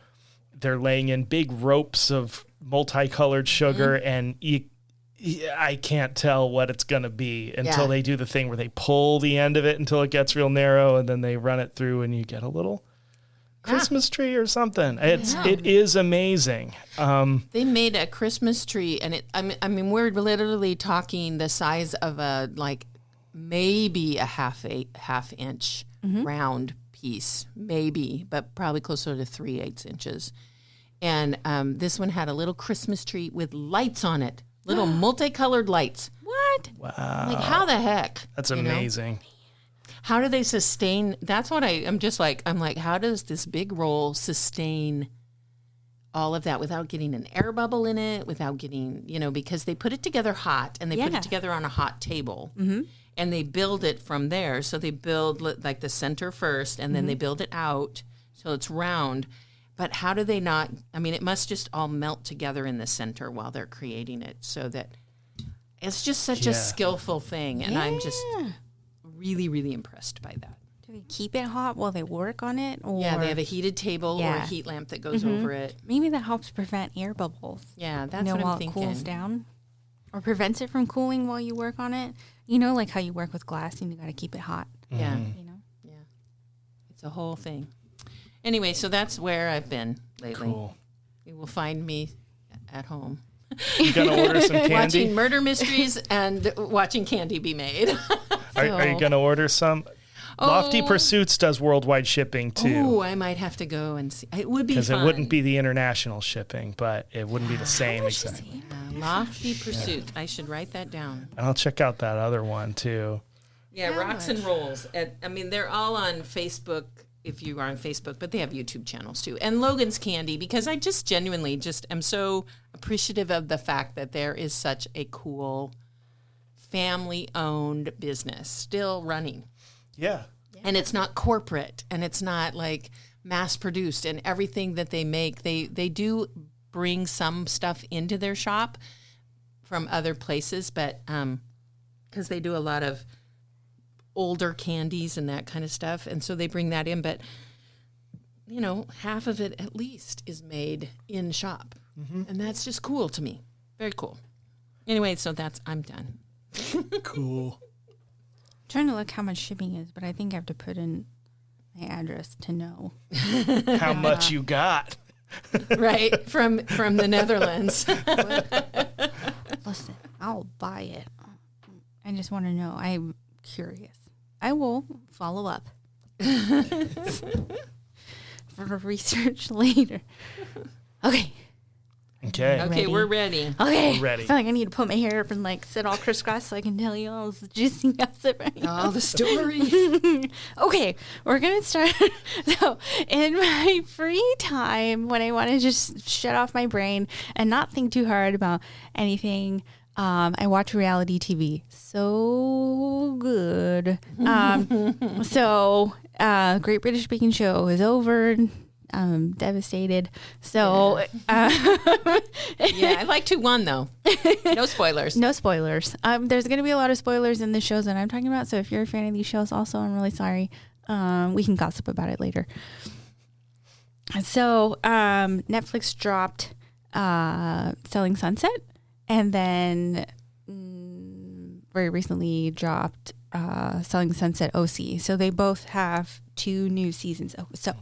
they're laying in big ropes of multicolored sugar, and Yeah, I can't tell what it's going to be until they do the thing where they pull the end of it until it gets real narrow, and then they run it through and you get a little Christmas tree or something. It is amazing. They made a Christmas tree, and I mean, we're literally talking the size of a maybe a half inch round piece, maybe, but probably closer to 3/8 inches. And this one had a little Christmas tree with lights on it, little multicolored lights. What? Wow! Like, how the heck? That's amazing. How do they sustain? That's what I'm like, how does this big roll sustain all of that without getting an air bubble in it, without getting, because they put it together hot and they put it together on a hot table and they build it from there. So they build like the center first and then they build it out so it's round. But how do they not? I mean, it must just all melt together in the center while they're creating it, so that it's just such a skillful thing. And I'm just really, really impressed by that. Do they keep it hot while they work on it? Or? Yeah, they have a heated table or a heat lamp that goes over it. Maybe that helps prevent air bubbles. Yeah, that's what I'm thinking. While it cools down. Or prevents it from cooling while you work on it. You know, like how you work with glass and you got to keep it hot. Yeah. Yeah. It's a whole thing. Anyway, so that's where I've been lately. Cool. You will find me at home. You gonna order some candy? Watching murder mysteries and watching candy be made. Are you gonna order some? Lofty Pursuits does worldwide shipping too. Oh, I might have to go and see. It would be fun. Because it wouldn't be the international shipping, but it wouldn't be the same exactly. Lofty Pursuits. I should write that down. And I'll check out that other one too. Yeah, Rocks and Rolls. They're all on Facebook. If you are on Facebook, but they have YouTube channels too. And Logan's Candy, because I just genuinely am so appreciative of the fact that there is such a cool family-owned business still running. Yeah. And it's not corporate, and it's not like mass-produced, and everything that they make, they do bring some stuff into their shop from other places, but because they do a lot of older candies and that kind of stuff, and so they bring that in, but half of it at least is made in shop, and that's just cool to me. Very cool. Anyway, so I'm done. Cool. I'm trying to look how much shipping is, but I think I have to put in my address to know how much you got. Right, from the Netherlands. Listen, I'll buy it. I just want to know. I'm curious. I will follow up for research later. Okay. Okay, we're ready. Okay, we're ready. I feel like I need to put my hair up and sit all crisscross so I can tell you all this juicy gossip. All the story. Okay, we're gonna start. So, in my free time, when I want to just shut off my brain and not think too hard about anything, I watch reality TV. So good. Great British Baking Show is over. I'm devastated. So, I liked who won though. No spoilers. No spoilers. There's going to be a lot of spoilers in the shows that I'm talking about. So if you're a fan of these shows, also, I'm really sorry. We can gossip about it later. So, Netflix dropped Selling Sunset, and then very recently dropped Selling Sunset OC. So they both have 2 new seasons. So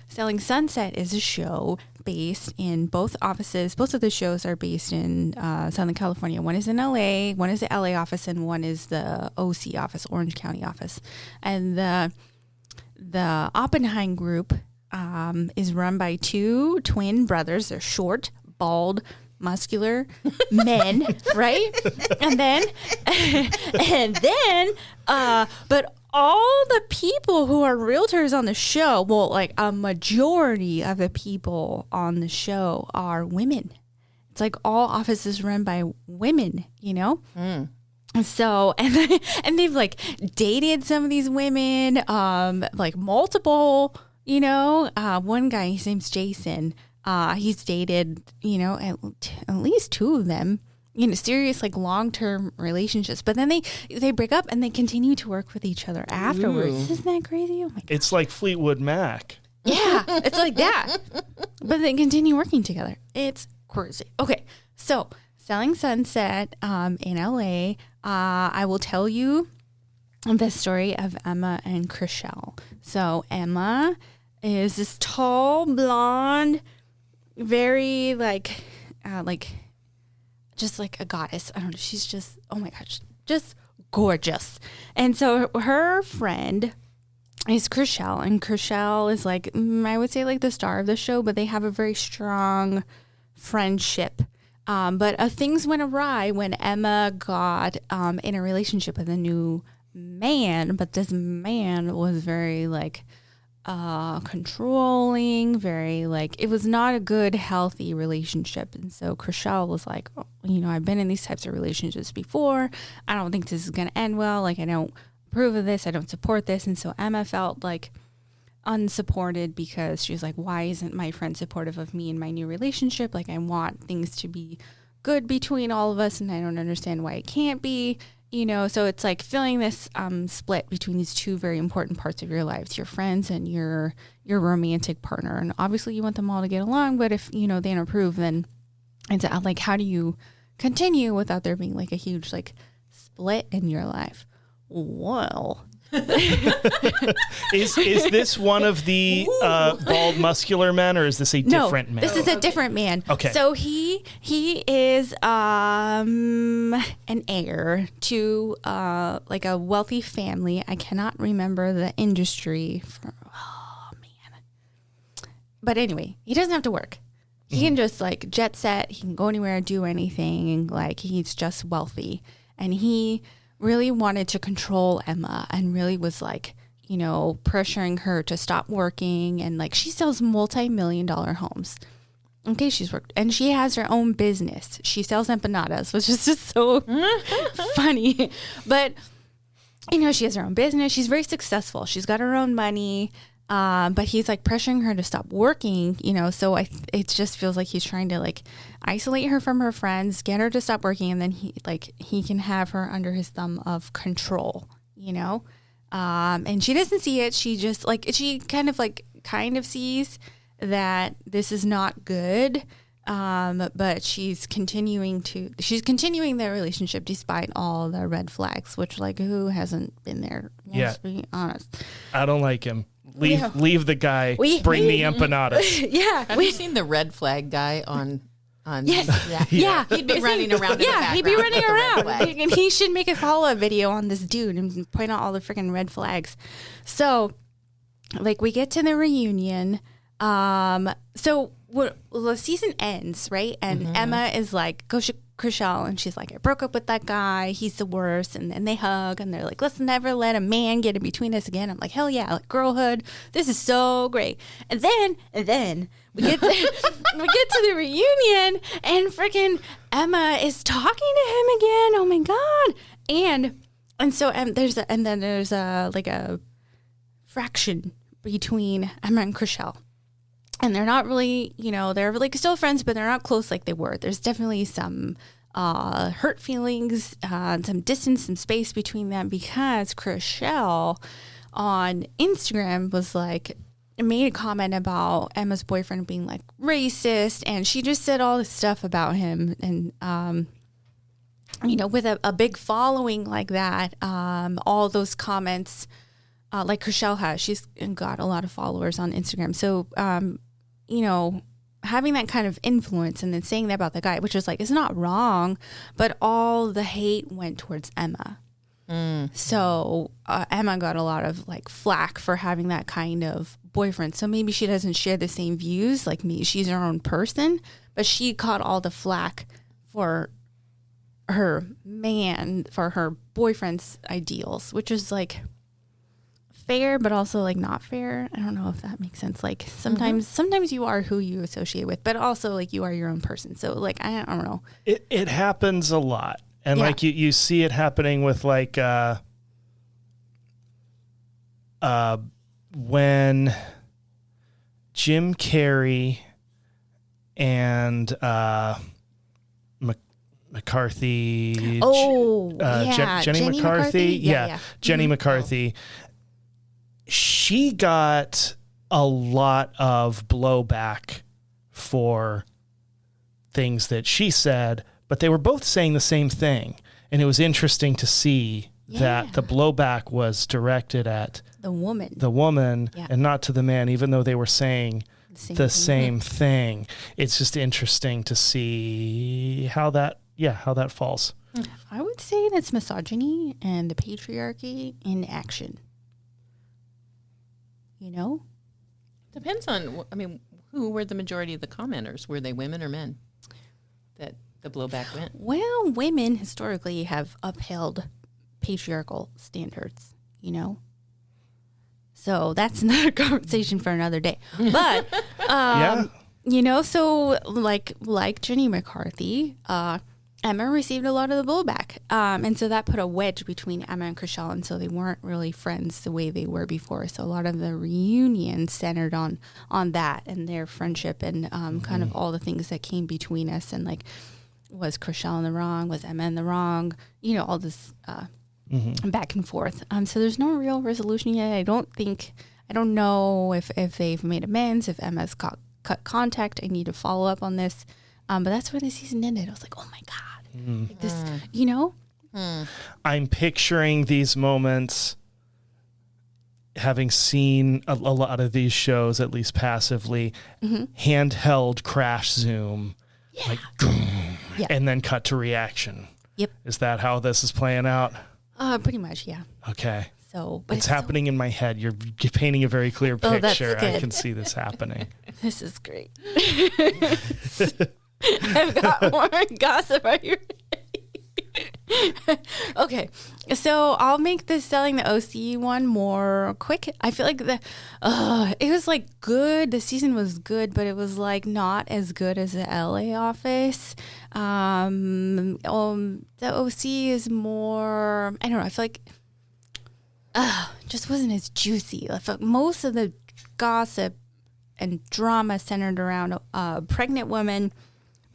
Selling Sunset is a show based in both offices. Both of the shows are based in Southern California. One is in LA, one is the LA office, and one is the OC office, Orange County office. And the Oppenheim group is run by 2 twin brothers. They're short, bald, muscular men, right? But all the people who are realtors on the show, a majority of the people on the show are women. It's like all offices run by women, So, and they've dated some of these women, multiple, one guy, his name's Jason. He's dated, at least 2 of them, serious, long-term relationships. But then they break up and they continue to work with each other afterwards. Ooh. Isn't that crazy? Oh my God. It's like Fleetwood Mac. Yeah, it's like that. But they continue working together. It's crazy. Okay, so Selling Sunset in LA. I will tell you the story of Emma and Chriselle. So Emma is this tall, blonde, very just like a goddess. I don't know. She's just, oh my gosh, just gorgeous. And so her friend is Chriselle, and Chriselle is like, I would say like the star of the show, but they have a very strong friendship. But things went awry when Emma got in a relationship with a new man, but this man was very like controlling, very like, it was not a good, healthy relationship. And so Chriselle was like, oh, I've been in these types of relationships before. I don't think this is going to end well. Like, I don't approve of this. I don't support this. And so Emma felt like unsupported because she was like, why isn't my friend supportive of me in my new relationship? Like, I want things to be good between all of us, and I don't understand why it can't be. So it's like feeling this split between these two very important parts of your lives, your friends and your romantic partner. And obviously you want them all to get along, but if, they don't approve, then it's like, how do you continue without there being like a huge like split in your life? Well, is this one of the bald muscular men, or is this a different man? This is a different man. Okay. So he is an heir to like a wealthy family. I cannot remember the industry. Oh man. But anyway, he doesn't have to work. He can just like jet set. He can go anywhere, do anything. Like, he's just wealthy, and he really wanted to control Emma and really was like, pressuring her to stop working. And like, she sells multi-million-dollar homes. Okay, she's worked, and she has her own business. She sells empanadas, which is just so funny. But, she has her own business. She's very successful. She's got her own money. But he's like pressuring her to stop working, so it just feels like he's trying to like isolate her from her friends, get her to stop working, and then he can have her under his thumb of control, and she doesn't see it. She just like, she kind of sees that this is not good. But she's continuing their relationship despite all the red flags, which like, who hasn't been there? Let's be honest. I don't like him. Leave the guy. Bring the empanadas. Yeah. Have you seen the red flag guy on? Yes. Yeah. He'd be running around. Yeah, he'd be running around. And he should make a follow-up video on this dude and point out all the freaking red flags. So, like, we get to the reunion. So the season ends, right? And Emma is like, go Chriselle, and she's like, I broke up with that guy. He's the worst. And then they hug, and they're like, let's never let a man get in between us again. I'm like, hell yeah, like girlhood. This is so great. And then we get to the reunion, and freaking Emma is talking to him again. Oh my god! And so there's a fraction between Emma and Chriselle. And they're not really, they're like still friends, but they're not close like they were. There's definitely some hurt feelings, some distance, some space between them, because Chriselle on Instagram was like, made a comment about Emma's boyfriend being like racist, and she just said all this stuff about him. And with a big following like that, all those comments, like Chriselle has, she's got a lot of followers on Instagram. So, having that kind of influence and then saying that about the guy, which is like, it's not wrong, but all the hate went towards Emma. So Emma got a lot of like flack for having that kind of boyfriend. So maybe she doesn't share the same views like me. She's her own person, but she caught all the flack for her boyfriend's ideals, which is like fair, but also like not fair. I don't know if that makes sense. Like sometimes you are who you associate with, but also like you are your own person. So like, I don't know. It happens a lot. And like you see it happening with like, when Jim Carrey and, McCarthy. Jenny McCarthy. Yeah. Jenny McCarthy. She got a lot of blowback for things that she said, but they were both saying the same thing. And it was interesting to see that the blowback was directed at the woman, and not to the man, even though they were saying the same thing. It's just interesting to see how that falls. I would say that's misogyny and the patriarchy in action. You know? Depends on, who were the majority of the commenters? Were they women or men that the blowback went? Well, women historically have upheld patriarchal standards, you know? So that's another conversation for another day. But, you know, so like Jenny McCarthy, Emma received a lot of the blowback. And so that put a wedge between Emma and Chriselle. And so they weren't really friends the way they were before. So a lot of the reunion centered on that and their friendship and kind of all the things that came between us. And like, was Chriselle in the wrong? Was Emma in the wrong? You know, all this back and forth. So there's no real resolution yet. I don't know if they've made amends, if Emma's cut contact. I need to follow up on this. But that's where the season ended. I was like, oh my God. Like this, you know? I'm picturing these moments, having seen a lot of these shows, at least passively, handheld crash zoom, like, and then cut to reaction. Yep. Is that how this is playing out? Pretty much, yeah. Okay. So, but it's happening in my head. You're painting a very clear picture. That's good. I can see this happening. This is great. I've got more gossip. Are you ready? Okay, so I'll make this selling the OC one more quick. I feel like it was like good. The season was good, but it was like not as good as the LA office. The OC is more, I don't know. I feel like just wasn't as juicy. I felt most of the gossip and drama centered around a pregnant woman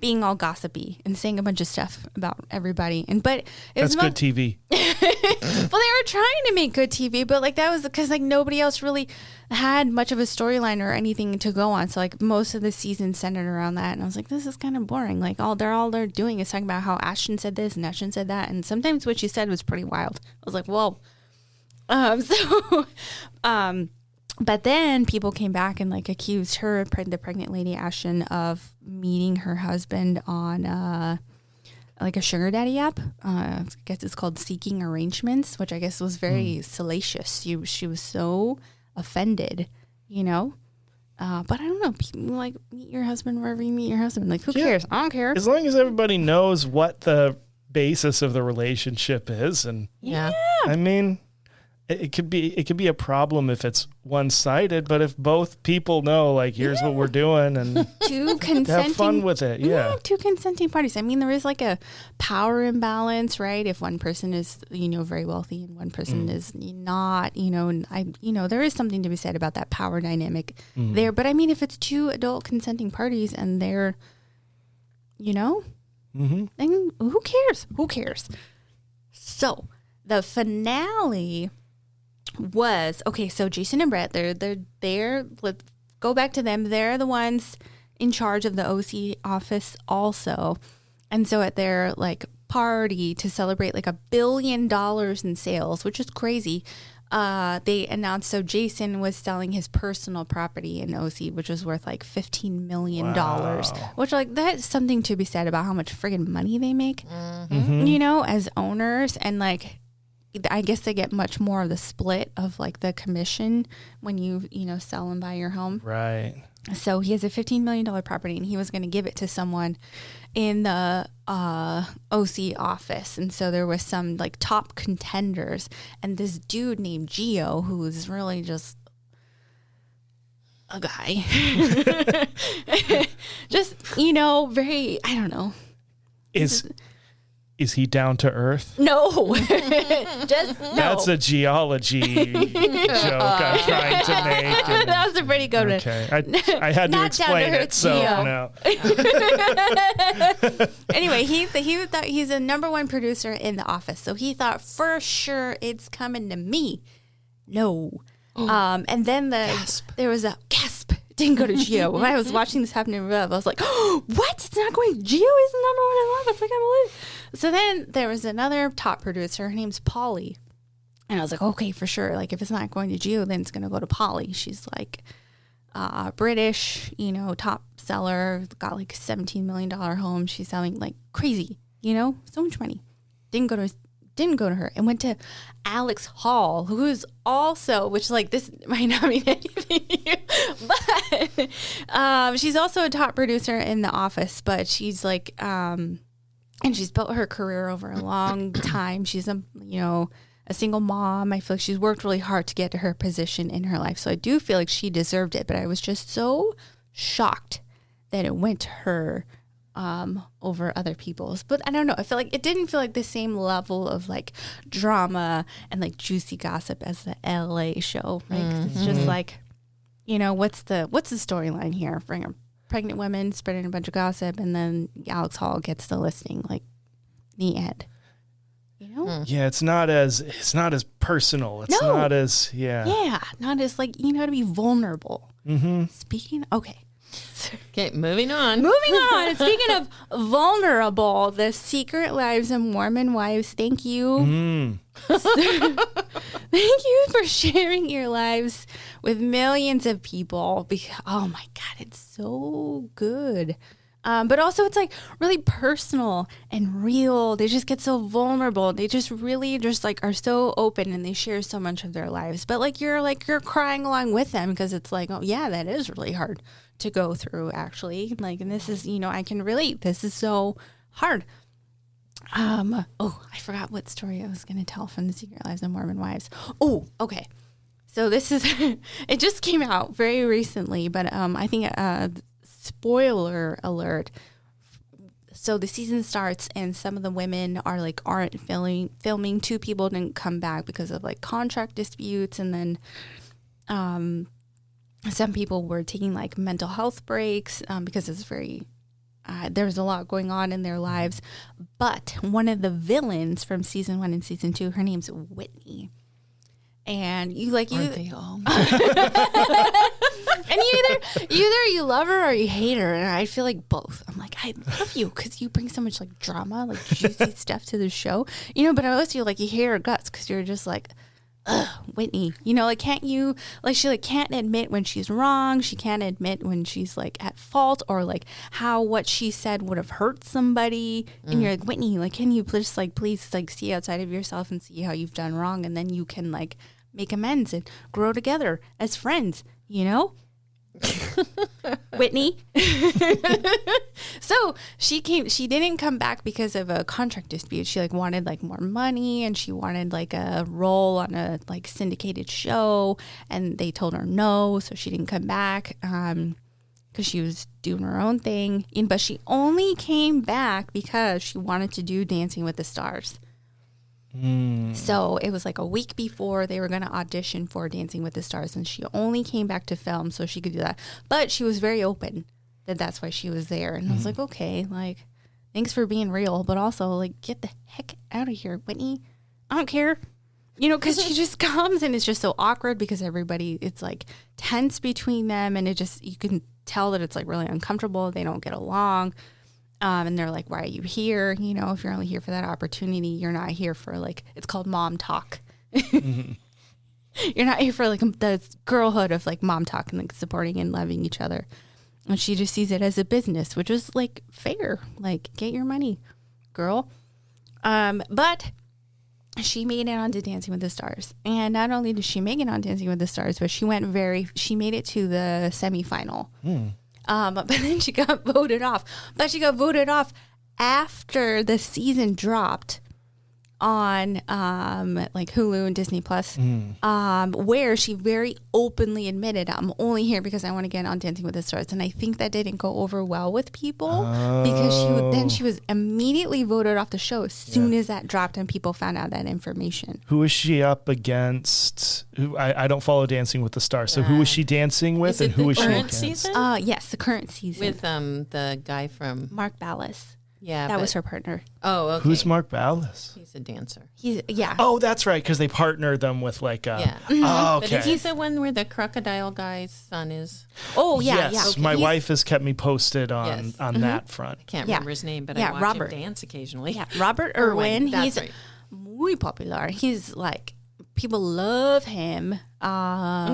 being all gossipy and saying a bunch of stuff about everybody. But that's good TV. Well, they were trying to make good TV, but like that was because like nobody else really had much of a storyline or anything to go on. So like most of the season centered around that, and I was like, this is kind of boring. Like all they're doing is talking about how Ashton said this and Ashton said that, and sometimes what she said was pretty wild. I was like, whoa. But then people came back and like accused her, the pregnant lady Ashton, of meeting her husband on like a sugar daddy app. I guess it's called Seeking Arrangements, which I guess was very salacious. She was so offended, you know. But I don't know. People like meet your husband wherever you meet your husband. Like who cares? I don't care. As long as everybody knows what the basis of the relationship is, and I mean. It could be a problem if it's one-sided, but if both people know, like, here's what we're doing, and two consenting, have fun with it, two consenting parties. I mean, there is like a power imbalance, right? If one person is, very wealthy and one person is not, and there is something to be said about that power dynamic there. But I mean, if it's two adult consenting parties and they're, then who cares? Who cares? So the finale was okay. So Jason and Brett, they're let's go back to them. They're the ones in charge of the OC office also, and so at their like party to celebrate like $1 billion in sales, which is crazy. They announced so Jason was selling his personal property in OC, which was worth like $15 million, which like that's something to be said about how much friggin' money they make, as owners, and like. I guess they get much more of the split of like the commission when you sell and buy your home. Right. So he has a $15 million property and he was going to give it to someone in the OC office. And so there was some like top contenders and this dude named Gio, who was really just a guy. Just, very, I don't know. Is he down to earth? No. Just no. That's a geology joke I'm trying to make. That was a pretty good one. Okay. I had to explain it, so no. Anyway, he thought he's a number one producer in the office, so he thought for sure it's coming to me. No. And then there was a gasp. Didn't go to Geo. When I was watching this happen in real life, I was like, oh, what? It's not going. Geo is the number one in love. It's like, I believe. So then there was another top producer. Her name's Polly. And I was like, okay, for sure. Like, if it's not going to Geo, then it's going to go to Polly. She's like British, you know, top seller, got like a $17 million home. She's selling like crazy, you know, so much money. Didn't go to her and went to Alex Hall, who is also, which like this might not mean anything to you, but she's also a top producer in The Office, but she's like, and she's built her career over a long time. She's a single mom. I feel like she's worked really hard to get to her position in her life. So I do feel like she deserved it, but I was just so shocked that it went to her over other people's. But I don't know. I feel like it didn't feel like the same level of like drama and like juicy gossip as the LA show, right? 'Cause it's just like, you know, what's the storyline here? Bring a pregnant woman, spreading a bunch of gossip, and then Alex Hall gets the listing. Like, the end. You know? Yeah, it's not as personal. It's not as not as like, you know, to be vulnerable. Speaking. Okay, moving on. Speaking of vulnerable, the Secret Lives of Mormon Wives. Thank you. Thank you for sharing your lives with millions of people. Oh my God, it's so good. But also it's like really personal and real. They just get so vulnerable. They just really just like are so open and they share so much of their lives. But like you're crying along with them because it's like, oh yeah, that is really hard to go through actually. Like, and this is, you know, I can relate. This is so hard. I forgot what story I was going to tell from the Secret Lives of Mormon Wives. Oh, okay. So this is, it just came out very recently, but I think spoiler alert. So the season starts and some of the women aren't filming. Two people didn't come back because of like contract disputes, and then some people were taking like mental health breaks because it's very there's a lot going on in their lives. But one of the villains from season 1 and season 2, her name's Whitney. And aren't they all? And either you love her or you hate her, and I feel like both. I'm like, I love you because you bring so much like drama, like juicy stuff to the show, you know. But I always feel like you hate her guts because you're just like, ugh, Whitney, you know, like can't you, like she like can't admit when she's wrong, she can't admit when she's like at fault, or like how what she said would have hurt somebody, and you're like, Whitney, like can you please see outside of yourself and see how you've done wrong, and then you can like make amends and grow together as friends, you know? Whitney. So she didn't come back because of a contract dispute. She like wanted like more money, and she wanted like a role on a like syndicated show, and they told her no, so she didn't come back because she was doing her own thing. But she only came back because she wanted to do Dancing with the Stars. So it was like a week before they were going to audition for Dancing with the Stars, and she only came back to film so she could do that. But she was very open that that's why she was there. And I was like, okay, like, thanks for being real, but also like, get the heck out of here, Whitney. I don't care. You know, because she just comes and it's just so awkward because everybody, it's like tense between them, and it just, you can tell that it's like really uncomfortable. They don't get along. And they're like, why are you here? You know, if you're only here for that opportunity, you're not here for like, it's called mom talk. You're not here for like the girlhood of like mom talk and like supporting and loving each other. And she just sees it as a business, which is like fair, like get your money, girl. But she made it onto Dancing with the Stars. And not only did she make it on Dancing with the Stars, but she made it to the semifinal. But then she got voted off. But she got voted off after the season dropped on like Hulu and Disney Plus, where she very openly admitted, I'm only here because I want to get on Dancing with the Stars. And I think that didn't go over well with people because she was immediately voted off the show as soon as that dropped and people found out that information. Who is she up against? I don't follow Dancing with the Stars. So who is she dancing with, and who is she against? Season? Yes, the current season. With the guy from Mark Ballas. Yeah, That was her partner. Oh, okay. Who's Mark Ballas? He's a dancer. Yeah. Oh, that's right, because they partnered them with like a... Yeah. Oh, But okay. he's the one where the crocodile guy's son is. Oh, yeah, Yes, yeah. my wife has kept me posted on Yes. that front. I can't Yeah. remember his name, but Yeah, I watch Robert. him dance occasionally. Yeah, Robert Irwin. That's He's right. muy popular. He's like, people love him.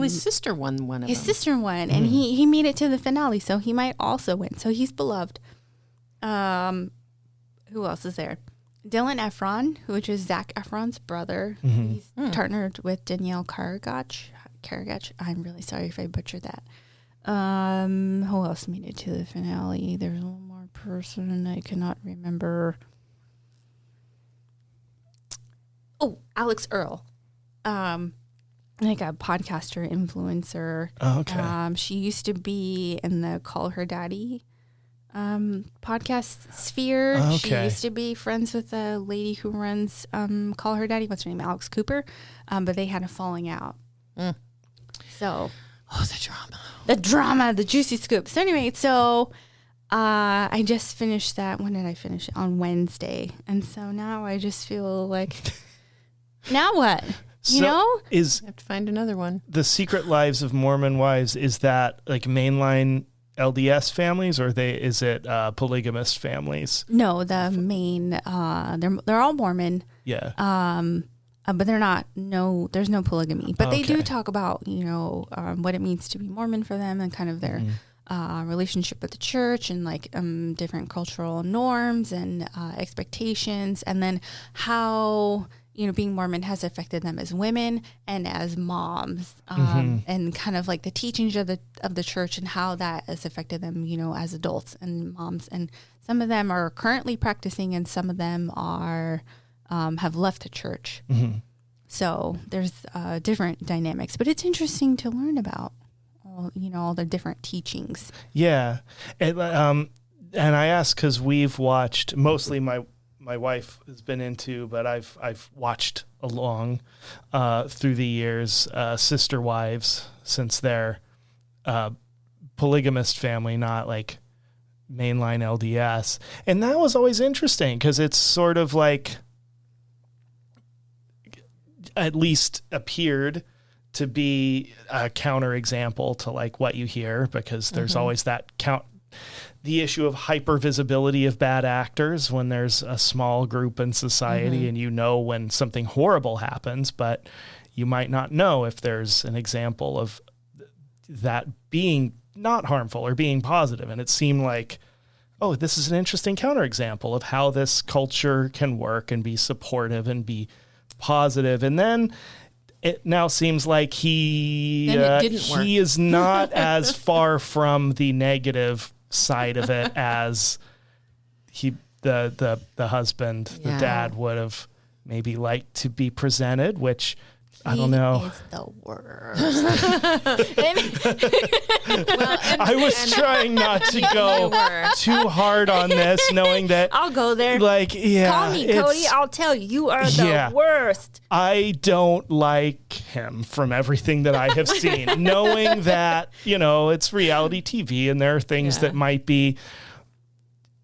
His sister won one of His them. sister won, and he made it to the finale, so he might also win. So he's beloved. Who else is there? Dylan Efron, which is Zac Efron's brother. He's partnered with Danielle Karagach. I'm really sorry if I butchered that. Who else made it to the finale? There's one more person I cannot remember. Oh, Alex Earl. Like a podcaster, influencer. Oh, okay. She used to be in the Call Her Daddy podcast sphere. Okay. She used to be friends with a lady who runs Call Her Daddy. What's her name? Alex Cooper. But they had a falling out. So the drama. the juicy scoop. So anyway, I just finished that. When did I finish it? On Wednesday. And so now I just feel like, now what? You know? Is I have to find another one. The Secret Lives of Mormon Wives, is that like mainline LDS families, or is it polygamist families? No, the main, they're all Mormon. Yeah. But they're not, there's no polygamy. But they do Okay. talk about, what it means to be Mormon for them and kind of their relationship with the church and like different cultural norms and expectations. And then how, being Mormon has affected them as women and as moms, and kind of like the teachings of the church and how that has affected them, as adults and moms. And some of them are currently practicing and some of them are, have left the church. So there's different dynamics, but it's interesting to learn about all the different teachings. Yeah. And I ask because we've watched, mostly my wife has been into, but I've watched along through the years, Sister Wives, since they're polygamist family, not like mainline LDS. And that was always interesting because it's sort of like, at least appeared to be a counterexample to like what you hear, because there's always that the issue of hypervisibility of bad actors when there's a small group in society and when something horrible happens, but you might not know if there's an example of that being not harmful or being positive. And it seemed like, oh, this is an interesting counterexample of how this culture can work and be supportive and be positive. And then it now seems like he is not as far from the negative side of it as the husband, the dad would have maybe liked to be presented, which I don't know. It's the worst. I was trying not to go too hard on this, knowing that I'll go there. like, yeah, Call me, Cody. I'll tell you. You are the Yeah. worst. I don't like him from everything that I have seen, knowing that, it's reality TV and there are things that might be,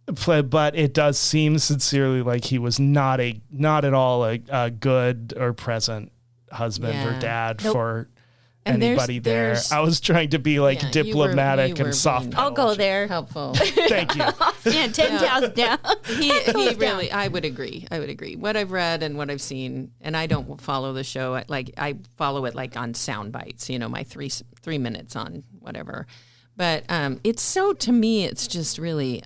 but it does seem sincerely like he was not at all a good or present husband or dad for And anybody there. I was trying to be like diplomatic you were and soft. being I'll go there. helpful. Thank you. Yeah, 10 cows down. He really, I would agree. What I've read and what I've seen, and I don't follow the show. Like I follow it like on sound bites, my 3 minutes on whatever. But it's so, to me, it's just really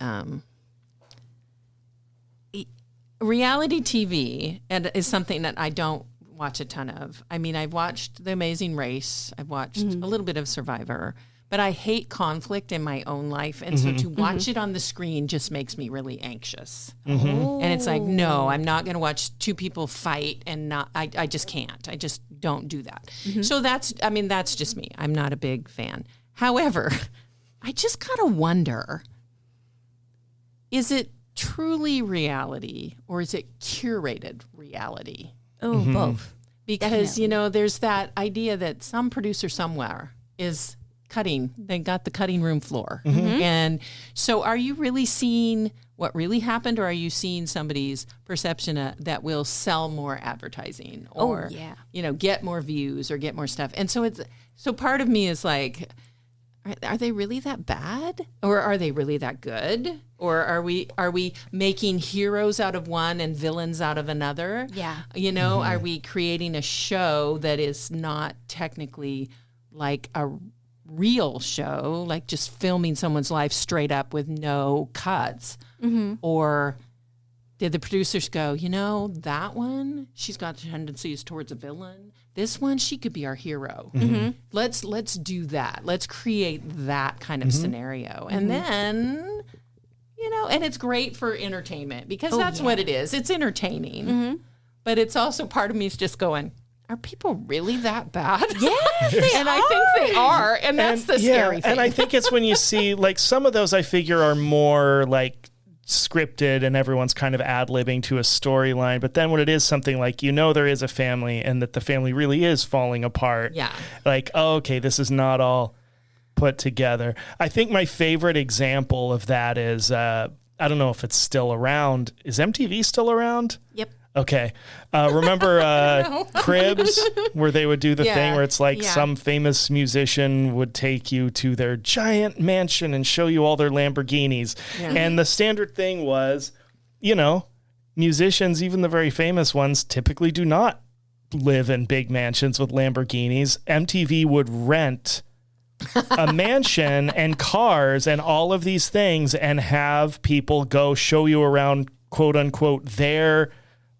reality TV and is something that I don't watch a ton of. I mean, I've watched The Amazing Race. I've watched a little bit of Survivor, but I hate conflict in my own life. And so to watch it on the screen just makes me really anxious. And it's like, no, I'm not going to watch two people fight and I just can't. I just don't do that. So that's just me. I'm not a big fan. However, I just kind of wonder, is it truly reality or is it curated reality? Oh, both. Because, there's that idea that some producer somewhere is cutting. They got the cutting room floor. And so are you really seeing what really happened, or are you seeing somebody's perception that will sell more advertising or, get more views or get more stuff? And so part of me is like, are they really that bad, or are they really that good? Or are we making heroes out of one and villains out of another? Yeah. Are we creating a show that is not technically like a real show, like just filming someone's life straight up with no cuts? Or did the producers go, that one, she's got tendencies towards a villain. This one, she could be our hero. Let's do that. Let's create that kind of scenario. And then, and it's great for entertainment because that's what it is. It's entertaining. But it's also, part of me is just going, are people really that bad? Yes, they and I think they are. And that's the scary thing. And I think it's when you see, like, some of those I figure are more like scripted and everyone's kind of ad-libbing to a storyline, but then when it is something like, there is a family and that the family really is falling apart, like, oh, okay, this is not all put together. I think my favorite example of that is I don't know if it's still around. Is MTV still around? Yep. Okay. Remember Cribs, where they would do the thing where it's like some famous musician would take you to their giant mansion and show you all their Lamborghinis. Yeah. And the standard thing was, musicians, even the very famous ones, typically do not live in big mansions with Lamborghinis. MTV would rent a mansion and cars and all of these things and have people go show you around, quote unquote, their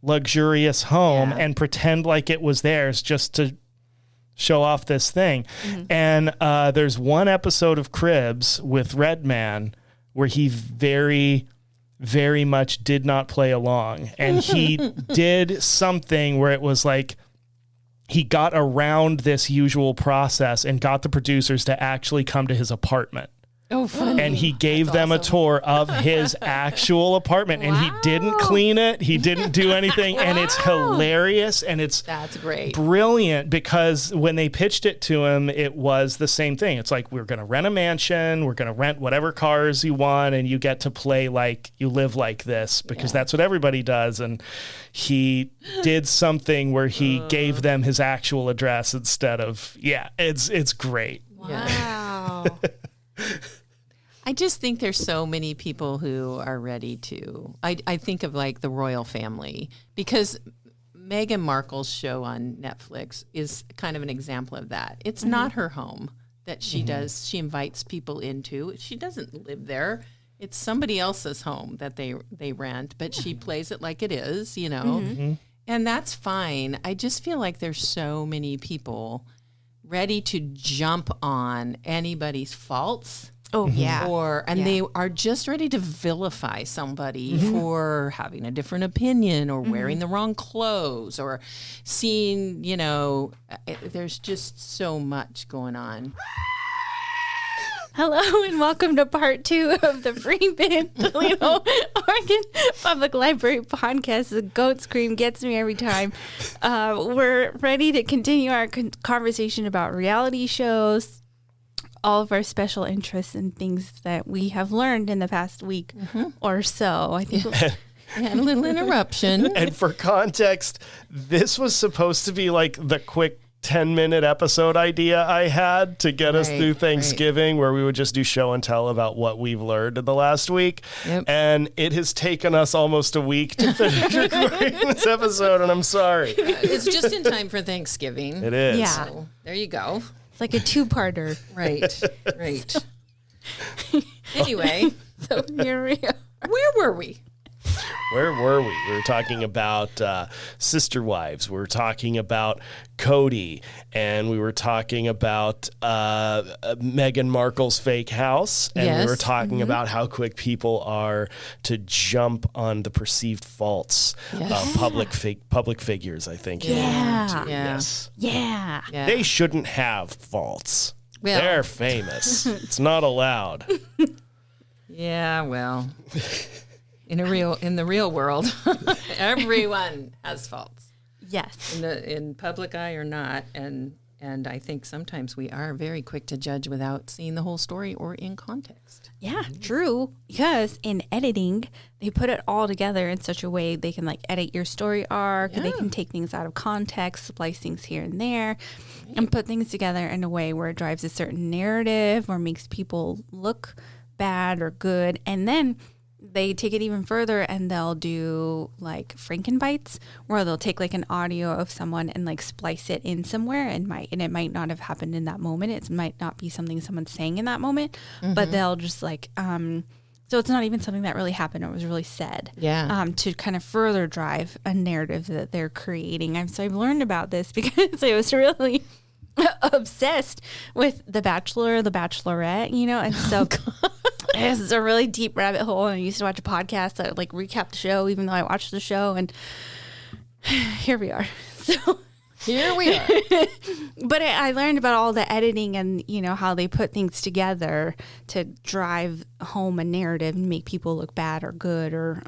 luxurious home and pretend like it was theirs just to show off this thing. And there's one episode of Cribs with Redman where he very, very much did not play along. And he did something where it was like he got around this usual process and got the producers to actually come to his apartment. Oh, funny. And he gave them a tour of his actual apartment, and he didn't clean it. He didn't do anything. And it's hilarious. And that's great. Brilliant, because when they pitched it to him, it was the same thing. It's like, we're going to rent a mansion. We're going to rent whatever cars you want. And you get to play like you live like this, because that's what everybody does. And he did something where he gave them his actual address instead of, it's great. Wow. I just think there's so many people who are ready to. I think of like the royal family, because Meghan Markle's show on Netflix is kind of an example of that. It's not her home that she does. She invites people into. She doesn't live there. It's somebody else's home that they rent, but she plays it like it is, and that's fine. I just feel like there's so many people ready to jump on anybody's faults. Oh, yeah. They are just ready to vilify somebody for having a different opinion or wearing the wrong clothes or seeing, there's just so much going on. Hello and welcome to part 2 of the Free Band Toledo, Oregon Public Library podcast. The goat scream gets me every time. We're ready to continue our conversation about reality shows, all of our special interests and things that we have learned in the past week or so. I think we had a little interruption. And for context, this was supposed to be like the quick 10-minute episode idea I had to get us through Thanksgiving, where we would just do show and tell about what we've learned in the last week. Yep. And it has taken us almost a week to finish recording this episode, and I'm sorry. It's just in time for Thanksgiving. It is. Yeah. So, there you go. It's like a 2-parter. Right. Anyway, so here we are. Where were we? Where were we? We were talking about Sister Wives. We were talking about Cody. And we were talking about Meghan Markle's fake house. And we were talking about how quick people are to jump on the perceived faults of public figures, I think. Yes. Yeah. They shouldn't have faults. Well. They're famous. It's not allowed. Yeah, well... In the real world, everyone has faults. Yes. In public eye or not, and And I think sometimes we are very quick to judge without seeing the whole story or in context. Yeah, true. Because in editing, they put it all together in such a way they can like edit your story arc. They can take things out of context, splice things here and there, and put things together in a way where it drives a certain narrative or makes people look bad or good. And then they take it even further and they'll do like Frankenbites, where they'll take like an audio of someone and like splice it in somewhere, and it might not have happened in that moment. It might not be something someone's saying in that moment, but they'll just like so it's not even something that really happened or was really said. Yeah. To kind of further drive a narrative that they're creating. So I've learned about this because I was really obsessed with The Bachelor, The Bachelorette, and so this is a really deep rabbit hole. And I used to watch a podcast that would like recap the show, even though I watched the show, and here we are. So here we are. But I learned about all the editing and how they put things together to drive home a narrative and make people look bad or good, or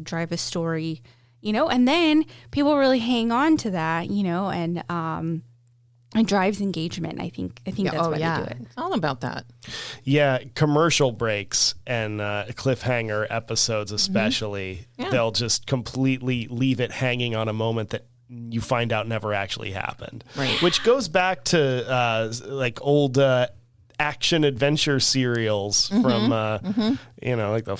drive a story, and then people really hang on to that, and it drives engagement. I think that's why they do it. It's all about that. Yeah, commercial breaks and cliffhanger episodes especially, they'll just completely leave it hanging on a moment that you find out never actually happened. Right. Which goes back to like old action adventure serials from like the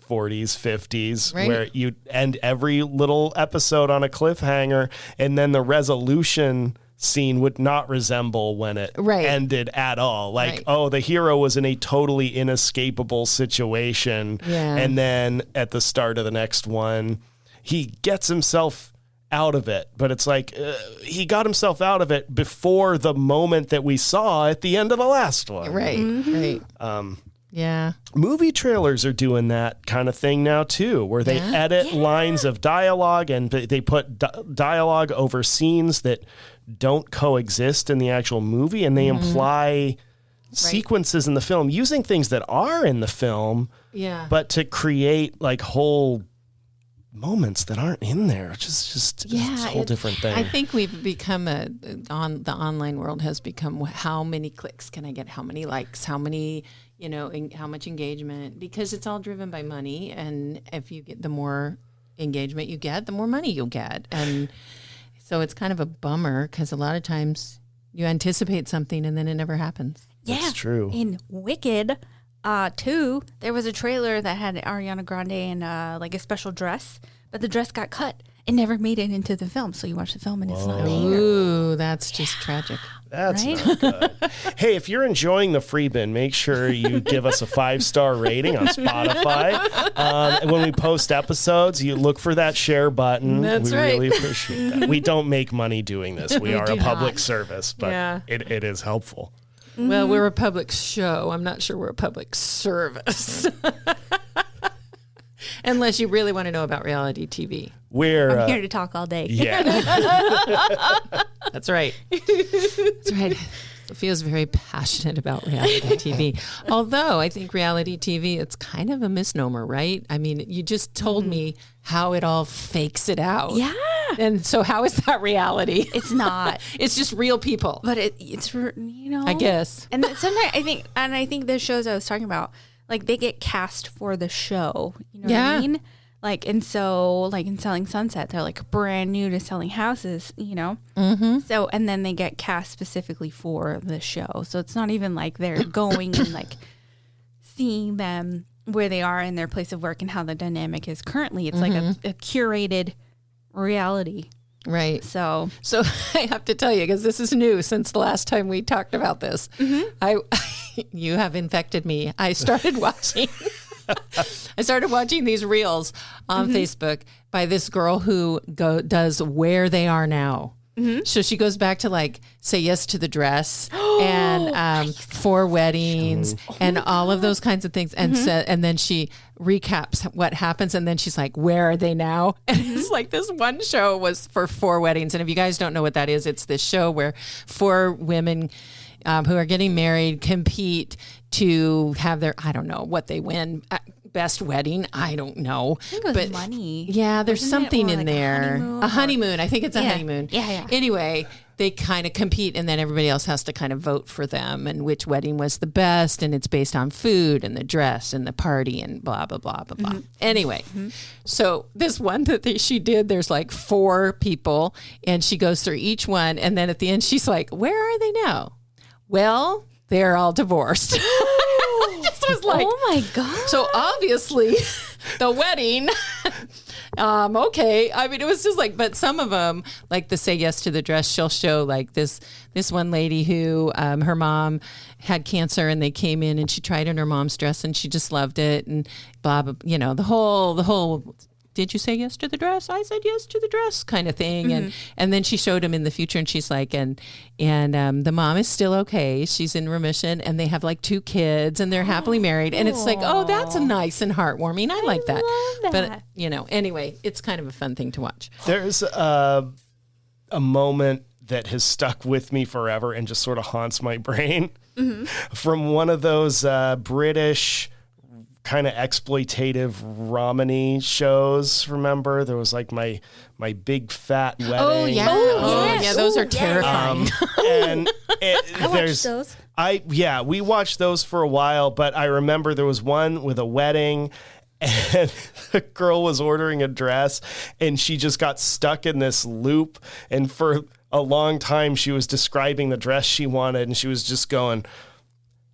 40s, 50s, right, where you end every little episode on a cliffhanger, and then the resolution scene would not resemble when it ended at all. Like, the hero was in a totally inescapable situation, and then at the start of the next one, he gets himself out of it. But it's like, he got himself out of it before the moment that we saw at the end of the last one. Right, right. Yeah. Movie trailers are doing that kind of thing now too, where they edit lines of dialogue and they put dialogue over scenes that don't coexist in the actual movie, and they imply sequences in the film using things that are in the film, but to create like whole moments that aren't in there, which is just it's a whole different thing. I think we've become the online world has become how many clicks can I get, how many likes, how many, how much engagement, because it's all driven by money. And if you get, the more engagement you get, the more money you'll get. And so it's kind of a bummer because a lot of times you anticipate something and then it never happens. Yeah, that's true. In Wicked 2, there was a trailer that had Ariana Grande in like a special dress, but the dress got cut. It never made it into the film. So you watch the film and it's not there. Ooh, that's just tragic. That's not good. Hey, if you're enjoying the free bin, make sure you give us a 5-star rating on Spotify. And when we post episodes, you look for that share button. That's we right. really appreciate that. We don't make money doing this. We are a public service, but it is helpful. Well, we're a public show. I'm not sure we're a public service. Unless you really want to know about reality TV. I'm here to talk all day. Yeah. That's right. That's right. Sophia's very passionate about reality TV. Although I think reality TV, it's kind of a misnomer, right? I mean, you just told me how it all fakes it out. Yeah. And so how is that reality? It's not. It's just real people. But it's I guess. And sometimes I think the shows I was talking about, like they get cast for the show. You know what I mean? Like, and so like in Selling Sunset, they're like brand new to selling houses, So, and then they get cast specifically for the show. So it's not even like they're going and like seeing them where they are in their place of work and how the dynamic is currently. It's like a curated reality. Right. So I have to tell you, because this is new since the last time we talked about this, you have infected me. I started watching these reels on Facebook by this girl who does Where They Are Now. So she goes back to like Say Yes to the Dress and 4 Weddings and all of those kinds of things. And and then she recaps what happens. And then she's like, where are they now? And it's like this one show was for 4 weddings. And if you guys don't know what that is, it's this show where 4 women who are getting married compete to have their, I don't know what they win, best wedding. I don't know. I think it was money. Yeah, there's Wasn't it something more in like there. A honeymoon. I think it's a honeymoon. Yeah. Anyway, they kind of compete, and then everybody else has to kind of vote for them and which wedding was the best, and it's based on food and the dress and the party and blah, blah, blah, blah, blah. Anyway, so this one that she did, there's like 4 people, and she goes through each one, and then at the end, she's like, where are they now? Well, they're all divorced. Just was like, oh my God. So obviously the wedding, okay. I mean, it was just like, but some of them, like the Say Yes to the Dress, she'll show like this one lady who, her mom had cancer, and they came in and she tried on her mom's dress and she just loved it, and blah, blah, the whole, did you say yes to the dress? I said yes to the dress kind of thing. And then she showed him in the future, and she's like, and the mom is still okay. She's in remission, and they have like 2 kids, and they're happily married. And it's like, oh, that's nice and heartwarming. I like that. love that. But, anyway, it's kind of a fun thing to watch. There's a moment that has stuck with me forever and just sort of haunts my brain from one of those British kind of exploitative Romany shows. Remember, there was like my big fat wedding. Oh yeah, yes. those are terrifying. And I watched those. We watched those for a while, but I remember there was one with a wedding, and the girl was ordering a dress, and she just got stuck in this loop, and for a long time she was describing the dress she wanted, and she was just going,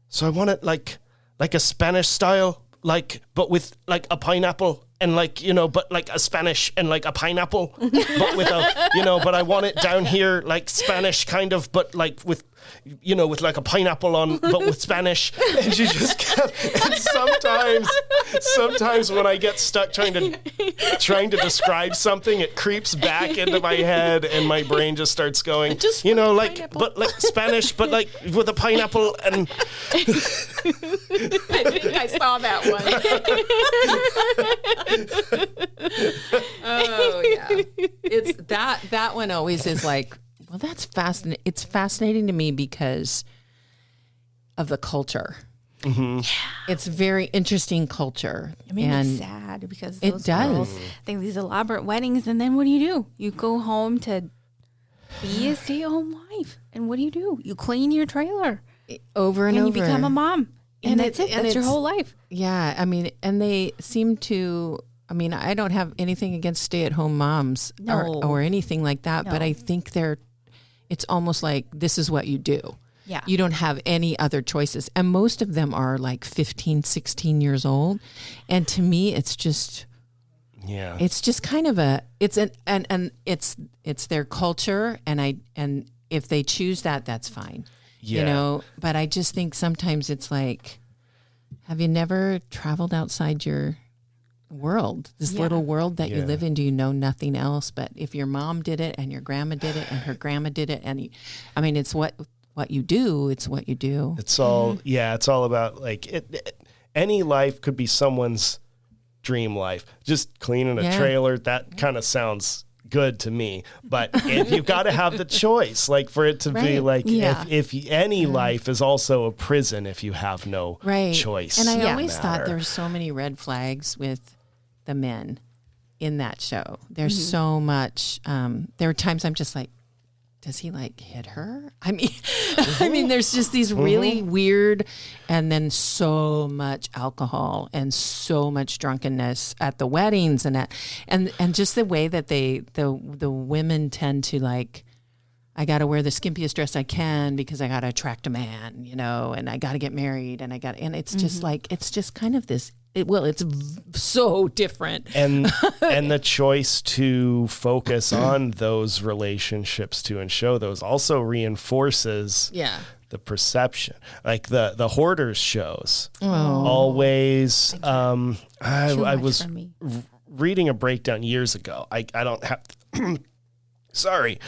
so I want it like a Spanish style, like, but with like a pineapple, and like, but like a Spanish and like a pineapple, but with a, but I want it down here like Spanish kind of, but like with, with like a pineapple on, but with Spanish. And she just kept, and sometimes when I get stuck trying to describe something, it creeps back into my head, and my brain just starts going, just like, pineapple. but like Spanish, but like with a pineapple. And I think I saw that one. Oh yeah, it's that one always is like, well, that's fascinating. It's fascinating to me because of the culture. Mm-hmm. It's very interesting culture. I mean, it's sad because those it does. girls think these elaborate weddings, and then what do? You go home to be a stay-at-home wife, and what do? You clean your trailer over and over. You become a mom, and that's it. That's your whole life. Yeah, I mean, and they seem to. I mean, I don't have anything against stay-at-home moms or anything like that, but I think it's almost like this is what you do. Yeah. You don't have any other choices. And most of them are like 15, 16 years old. And to me, it's just, it's just kind of it's their culture. And if they choose that, that's fine. Yeah. But I just think sometimes it's like, have you never traveled outside your world, this little world that you live in? Do you know nothing else? But if your mom did it and your grandma did it and her grandma did it, and it's what you do. It's what you do. It's all it's all about like any life could be someone's dream life. Just cleaning a trailer, that kind of sounds good to me. But if you've got to have the choice, like for it to be like if any life is also a prison if you have no choice. And I always thought there's so many red flags with the men in that show. There's so much. There are times I'm just like, does he like hit her? I mean, there's just these really weird, and then so much alcohol and so much drunkenness at the weddings and just the way that the women tend to like, I got to wear the skimpiest dress I can because I got to attract a man, and I got to get married, and it's just like, it's just kind of this. It's so different. And the choice to focus on those relationships too and show those also reinforces the perception. Like the Hoarders shows always. I was reading a breakdown years ago. I don't have. Sorry.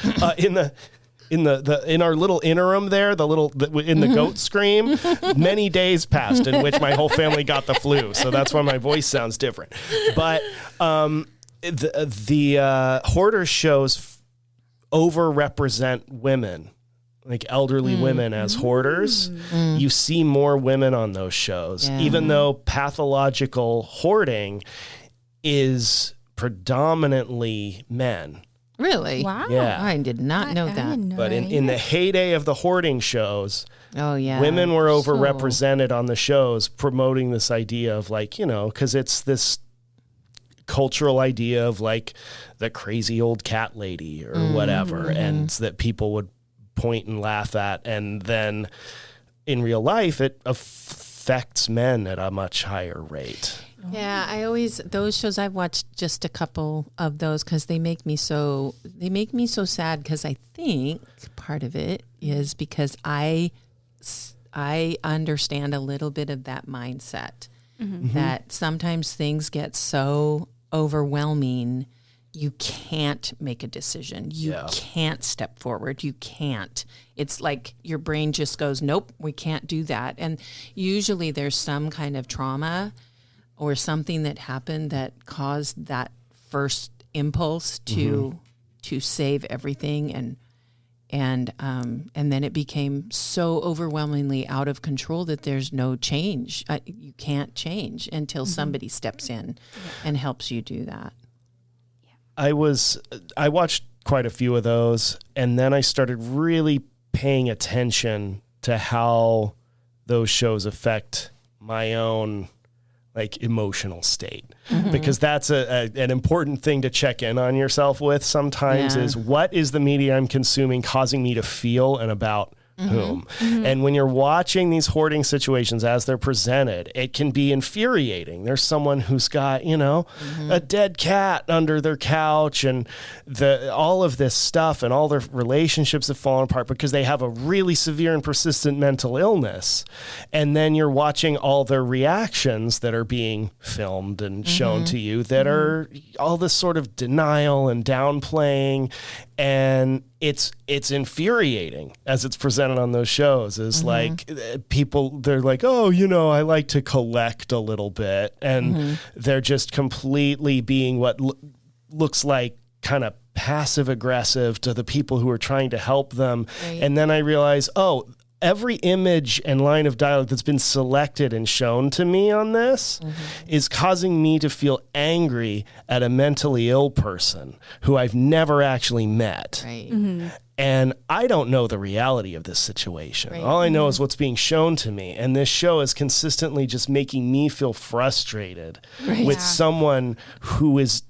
In our little interim there, in the goat scream, many days passed in which my whole family got the flu. So that's why my voice sounds different. But the Hoarder shows overrepresent women like elderly women as hoarders. You see more women on those shows, even though pathological hoarding is predominantly men. Really? Wow. Yeah. I did not know I that. didn't know But that in the either. heyday of the hoarding shows, women were So- overrepresented on the shows, promoting this idea of like, because it's this cultural idea of like the crazy old cat lady or whatever, and that people would point and laugh at. And then in real life, it affects men at a much higher rate. Yeah, those shows, I've watched just a couple of those because they make me so sad, because I think part of it is because I understand a little bit of that mindset, that sometimes things get so overwhelming, you can't make a decision. You can't step forward. You can't. It's like your brain just goes, nope, we can't do that. And usually there's some kind of trauma or something that happened that caused that first impulse to save everything, and then it became so overwhelmingly out of control that there's no change. You can't change until somebody steps in and helps you do that. I watched quite a few of those, and then I started really paying attention to how those shows affect my own like emotional state, because that's an important thing to check in on yourself with sometimes, is what is the media I'm consuming causing me to feel, and about whom. And when you're watching these hoarding situations as they're presented, it can be infuriating. There's someone who's got, a dead cat under their couch, and all of this stuff, and all their relationships have fallen apart because they have a really severe and persistent mental illness. And then you're watching all their reactions that are being filmed and shown to you that are all this sort of denial and downplaying. And it's infuriating as it's presented on those shows. Is like people, they're like, oh, I like to collect a little bit, and they're just completely being what looks like kind of passive aggressive to the people who are trying to help them. Right. And then I realize, every image and line of dialogue that's been selected and shown to me on this is causing me to feel angry at a mentally ill person who I've never actually met. Right. And I don't know the reality of this situation. Right. All I know is what's being shown to me. And this show is consistently just making me feel frustrated with someone who is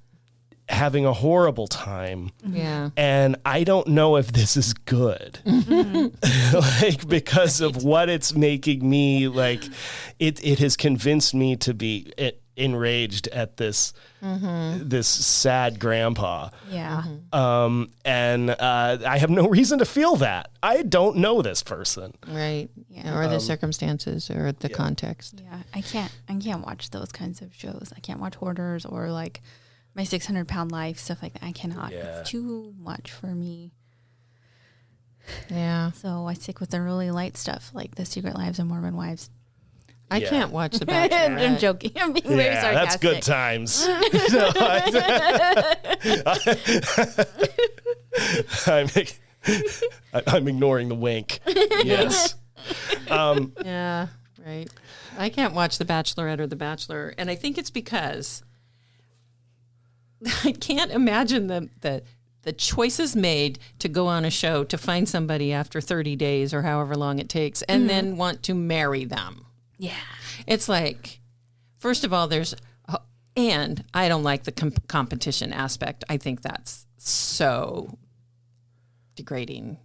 having a horrible time. Yeah. And I don't know if this is good. Like, because of what it's making me, like, it has convinced me to be enraged at this this sad grandpa. Yeah. And I have no reason to feel that. I don't know this person. Right. Yeah. Or the circumstances or the context. Yeah. I can't watch those kinds of shows. I can't watch Hoarders or like My 600-Pound Life, stuff like that. I cannot. Yeah. It's too much for me. Yeah. So I stick with the really light stuff, like The Secret Lives of Mormon Wives. I can't watch The Bachelor. I'm joking. I'm being very sarcastic. That's good times. I'm ignoring the wink. Yes. Yeah, right. I can't watch The Bachelorette or The Bachelor, and I think it's because I can't imagine the choices made to go on a show to find somebody after 30 days or however long it takes, and then want to marry them. Yeah. It's like, first of all, and I don't like the competition aspect. I think that's so degrading.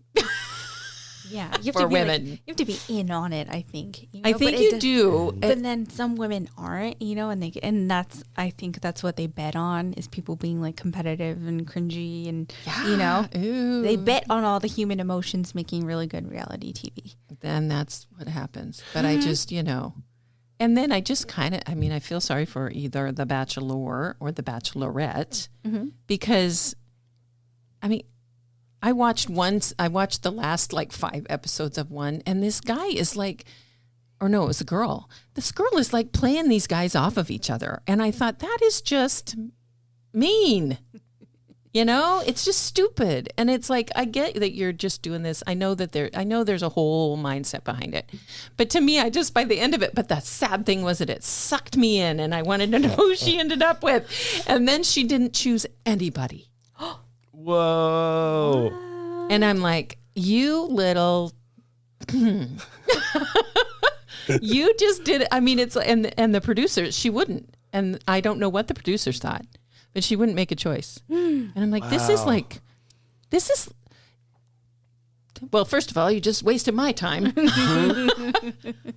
Yeah, you have for to be women. you have to be in on it. I think. I think you do. But then some women aren't, and I think that's what they bet on, is people being like competitive and cringy, and Ooh. they bet on all the human emotions making really good reality TV. Then that's what happens. But I just, and then I just I feel sorry for either the Bachelor or the Bachelorette, because, I watched the last 5 episodes of one, and this guy is it was a girl. This girl is playing these guys off of each other. And I thought, that is just mean. It's just stupid. And it's like, I get that you're just doing this. I know there's a whole mindset behind it. But to me, by the end of it, but the sad thing was that it sucked me in and I wanted to know who she ended up with. And then she didn't choose anybody. Whoa. And I'm like, you little... You just did it. I mean, it's and the producers, she wouldn't. And I don't know what the producers thought, but she wouldn't make a choice. And I'm like, this is well, first of all, you just wasted my time.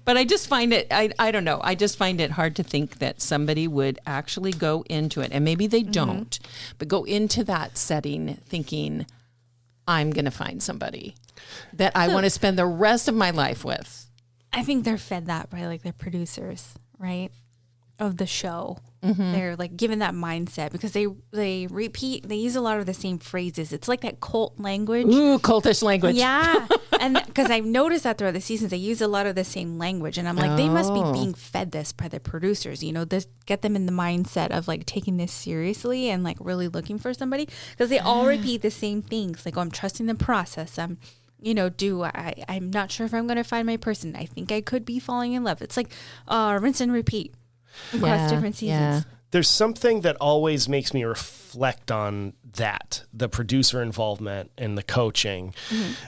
But I just find it, I don't know. I just find it hard to think that somebody would actually go into it. And maybe they don't, but go into that setting thinking, I'm going to find somebody that I want to spend the rest of my life with. I think they're fed that by like the producers, right, of the show. They're like given that mindset because they use a lot of the same phrases. It's like that cult language. Ooh, cultish language. Yeah. And because I've noticed that throughout the seasons, they use a lot of the same language. And I'm like, they must be being fed this by the producers, this get them in the mindset of like taking this seriously and like really looking for somebody because they all repeat the same things. Like, I'm trusting the process. I'm not sure if I'm going to find my person. I think I could be falling in love. It's like rinse and repeat across different seasons. Yeah. There's something that always makes me reflect on that, the producer involvement and the coaching,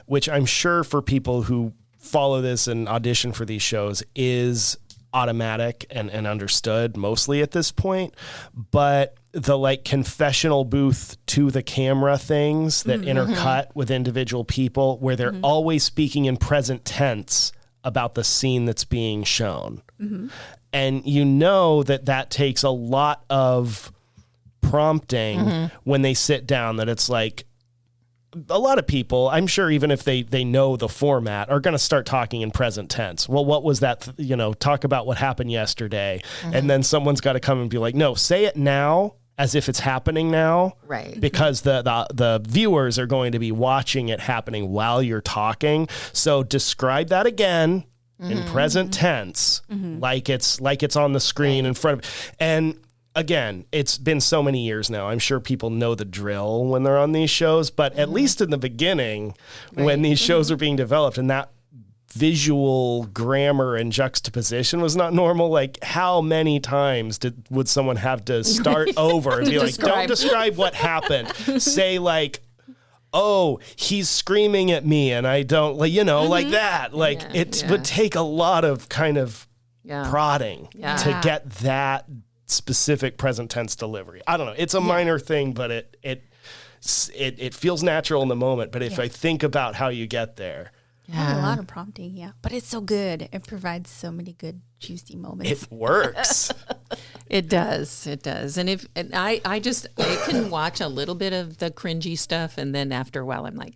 which I'm sure for people who follow this and audition for these shows is automatic and understood mostly at this point. But the like confessional booth to the camera things that intercut with individual people where they're always speaking in present tense about the scene that's being shown. And that takes a lot of prompting when they sit down, that it's like a lot of people, I'm sure even if they know the format, are going to start talking in present tense. Well, what was that? Talk about what happened yesterday. And then someone's got to come and be like, no, say it now as if it's happening now. Right. Because the viewers are going to be watching it happening while you're talking. So describe that again in present tense, like it's on the screen in front of. And again, it's been so many years now. I'm sure people know the drill when they're on these shows, but at least in the beginning, when these shows are being developed and that visual grammar and juxtaposition was not normal, like how many times would someone have to start over and be like, don't describe what happened. Say like, oh, he's screaming at me and I don't, like that. Like it would take a lot of kind of prodding to get that specific present tense delivery. I don't know. It's a minor thing, but it feels natural in the moment. But if I think about how you get there. A lot of prompting, but it's so good. It provides so many good, juicy moments. It works. It does. And I can watch a little bit of the cringy stuff, and then after a while, I'm like,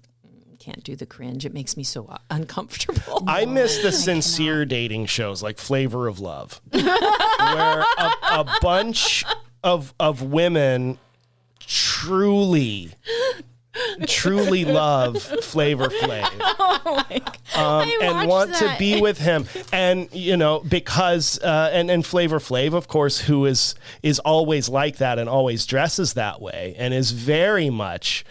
can't do the cringe. It makes me so uncomfortable. I miss the sincere dating shows like Flavor of Love, where a bunch of women truly love Flavor Flav. Oh my God. And want to be with him. And, because, and Flavor Flav, of course, who is always like that and always dresses that way and is very much,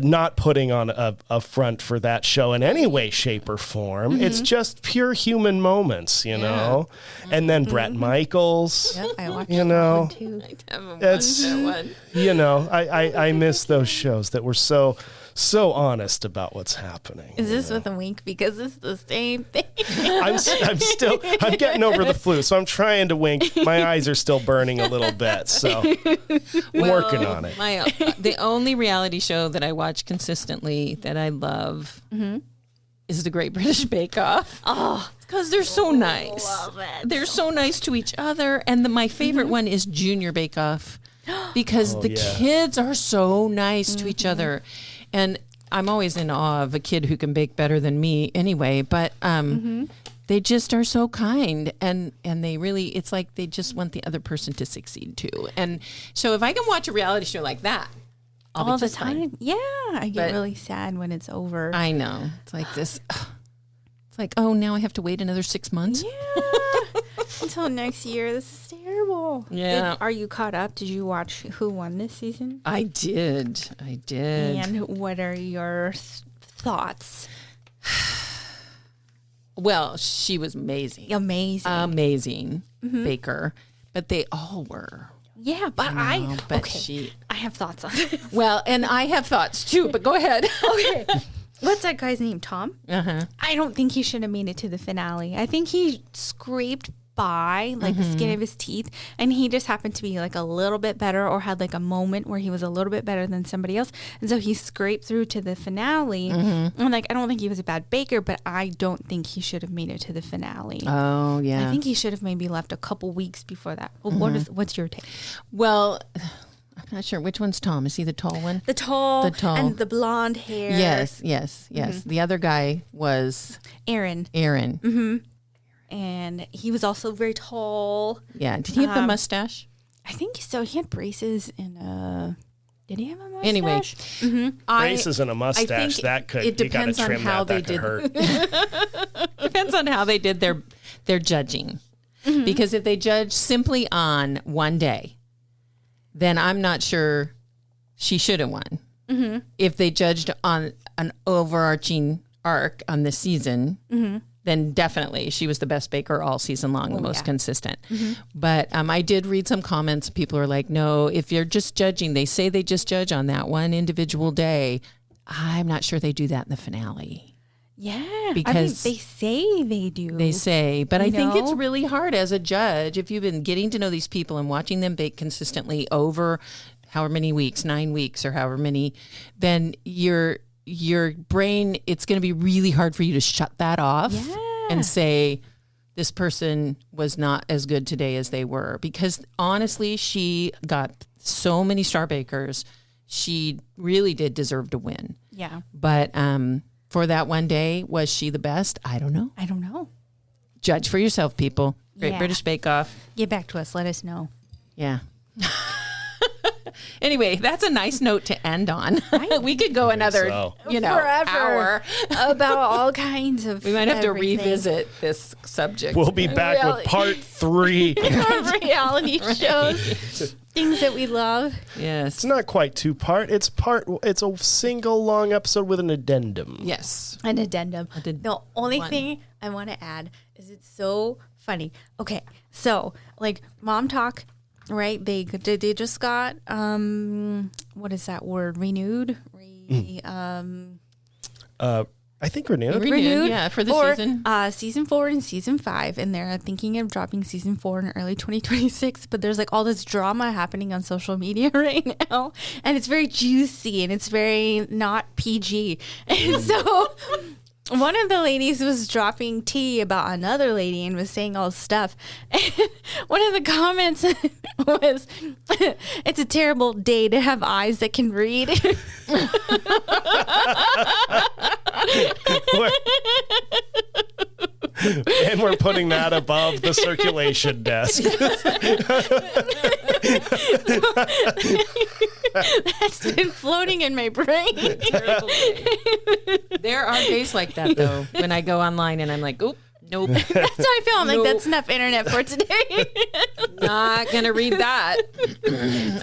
not putting on a front for that show in any way, shape, or form. It's just pure human moments, know? And then Bret Michaels, I watched that one too. I miss those shows that were so honest about what's happening. Is this with a wink? Because it's the same thing. I'm getting over the flu, so I'm trying to wink. My eyes are still burning a little bit, so I'm working on it. The only reality show that I watch consistently that I love is The Great British Bake Off. Oh, because they're so nice. Love it. They're so nice to each other. And my favorite one is Junior Bake Off because the kids are so nice to each other. And I'm always in awe of a kid who can bake better than me anyway, but they just are so kind and they really, it's like they just want the other person to succeed too. And so if I can watch a reality show like that all the time, I get really sad when it's over. I know. It's like this, it's like, oh, now I have to wait another 6 months. Yeah. Until next year. This is terrible. Yeah. Are you caught up? Did you watch who won this season? I did. And what are your thoughts? Well, she was amazing. Amazing. Baker. But they all were. Yeah, but I have thoughts on it. Well, and I have thoughts too, but go ahead. Okay. What's that guy's name? Tom? Uh-huh. I don't think he should have made it to the finale. I think he scraped by like the skin of his teeth, and he just happened to be like a little bit better, or had like a moment where he was a little bit better than somebody else, and so he scraped through to the finale. And like, I don't think he was a bad baker, but I don't think he should have made it to the finale. Oh, yeah. I think he should have maybe left a couple weeks before that. Well, what's your take? Well, I'm not sure. Which one's Tom? Is he the tall one? The tall and the blonde hair. Yes. The other guy was Aaron. And he was also very tall. Yeah. Did he have the mustache? I think so. He had braces and did he have a mustache? Anyway, Braces and a mustache. it depends on how they did. Depends on how they did their judging. Because if they judge simply on one day, then I'm not sure she should have won. If they judged on an overarching arc on this season, then definitely she was the best baker all season long, the most consistent. But I did read some comments. People are like, no, if you're just judging, they say they just judge on that one individual day. I'm not sure they do that in the finale. Yeah, because they say they do. They say, but I think it's really hard as a judge if you've been getting to know these people and watching them bake consistently over however many weeks, 9 weeks or however many, then your brain, it's going to be really hard for you to shut that off and say this person was not as good today as they were, because honestly, she got so many star bakers. She really did deserve to win. Yeah. But for that one day, was she the best? I don't know. Judge for yourself, people. Great British Bake Off. Get back to us. Let us know. Yeah. Anyway, that's a nice note to end on. Right? We could go another, forever hour about all kinds of. We might have to revisit this subject. We'll be back with part 3. Reality shows. Things that we love. Yes. It's not quite 2-part. It's a single long episode with an addendum. Yes. An addendum. The only thing I want to add is it's so funny. Okay. So like Mom Talk, right? They just got, what is that word? Renewed? I think renewed. Yeah, for the season. Season 4 and season 5, and they're thinking of dropping season 4 in early 2026. But there's like all this drama happening on social media right now, and it's very juicy and it's very not PG. And so one of the ladies was dropping tea about another lady and was saying all this stuff. And one of the comments was, "It's a terrible day to have eyes that can read." And we're putting that above the circulation desk. That's been floating in my brain. There are days like that, though, when I go online and I'm like, oop, nope. That's how I feel. I'm like, that's enough internet for today. Not going to read that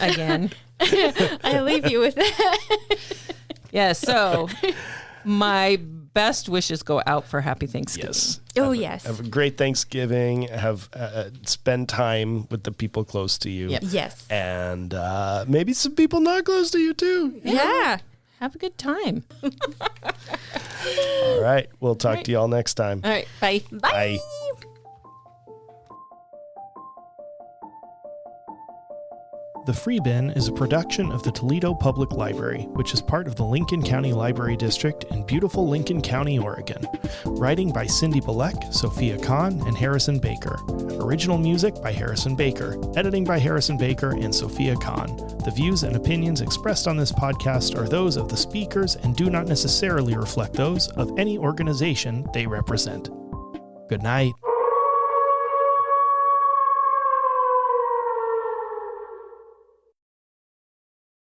again. I leave you with that. Yeah, so my best wishes go out for Happy Thanksgiving. Yes. Oh, yes. Have a great Thanksgiving. Have spend time with the people close to you. Yep. Yes. And maybe some people not close to you, too. Yeah. Have a good time. All right. We'll talk to you all next time. All right. Bye. Bye. The Free Bin is a production of the Toledo Public Library, which is part of the Lincoln County Library District in beautiful Lincoln County, Oregon. Writing by Cindy Bilek, Sophia Kahn, and Harrison Baker. Original music by Harrison Baker. Editing by Harrison Baker and Sophia Kahn. The views and opinions expressed on this podcast are those of the speakers and do not necessarily reflect those of any organization they represent. Good night.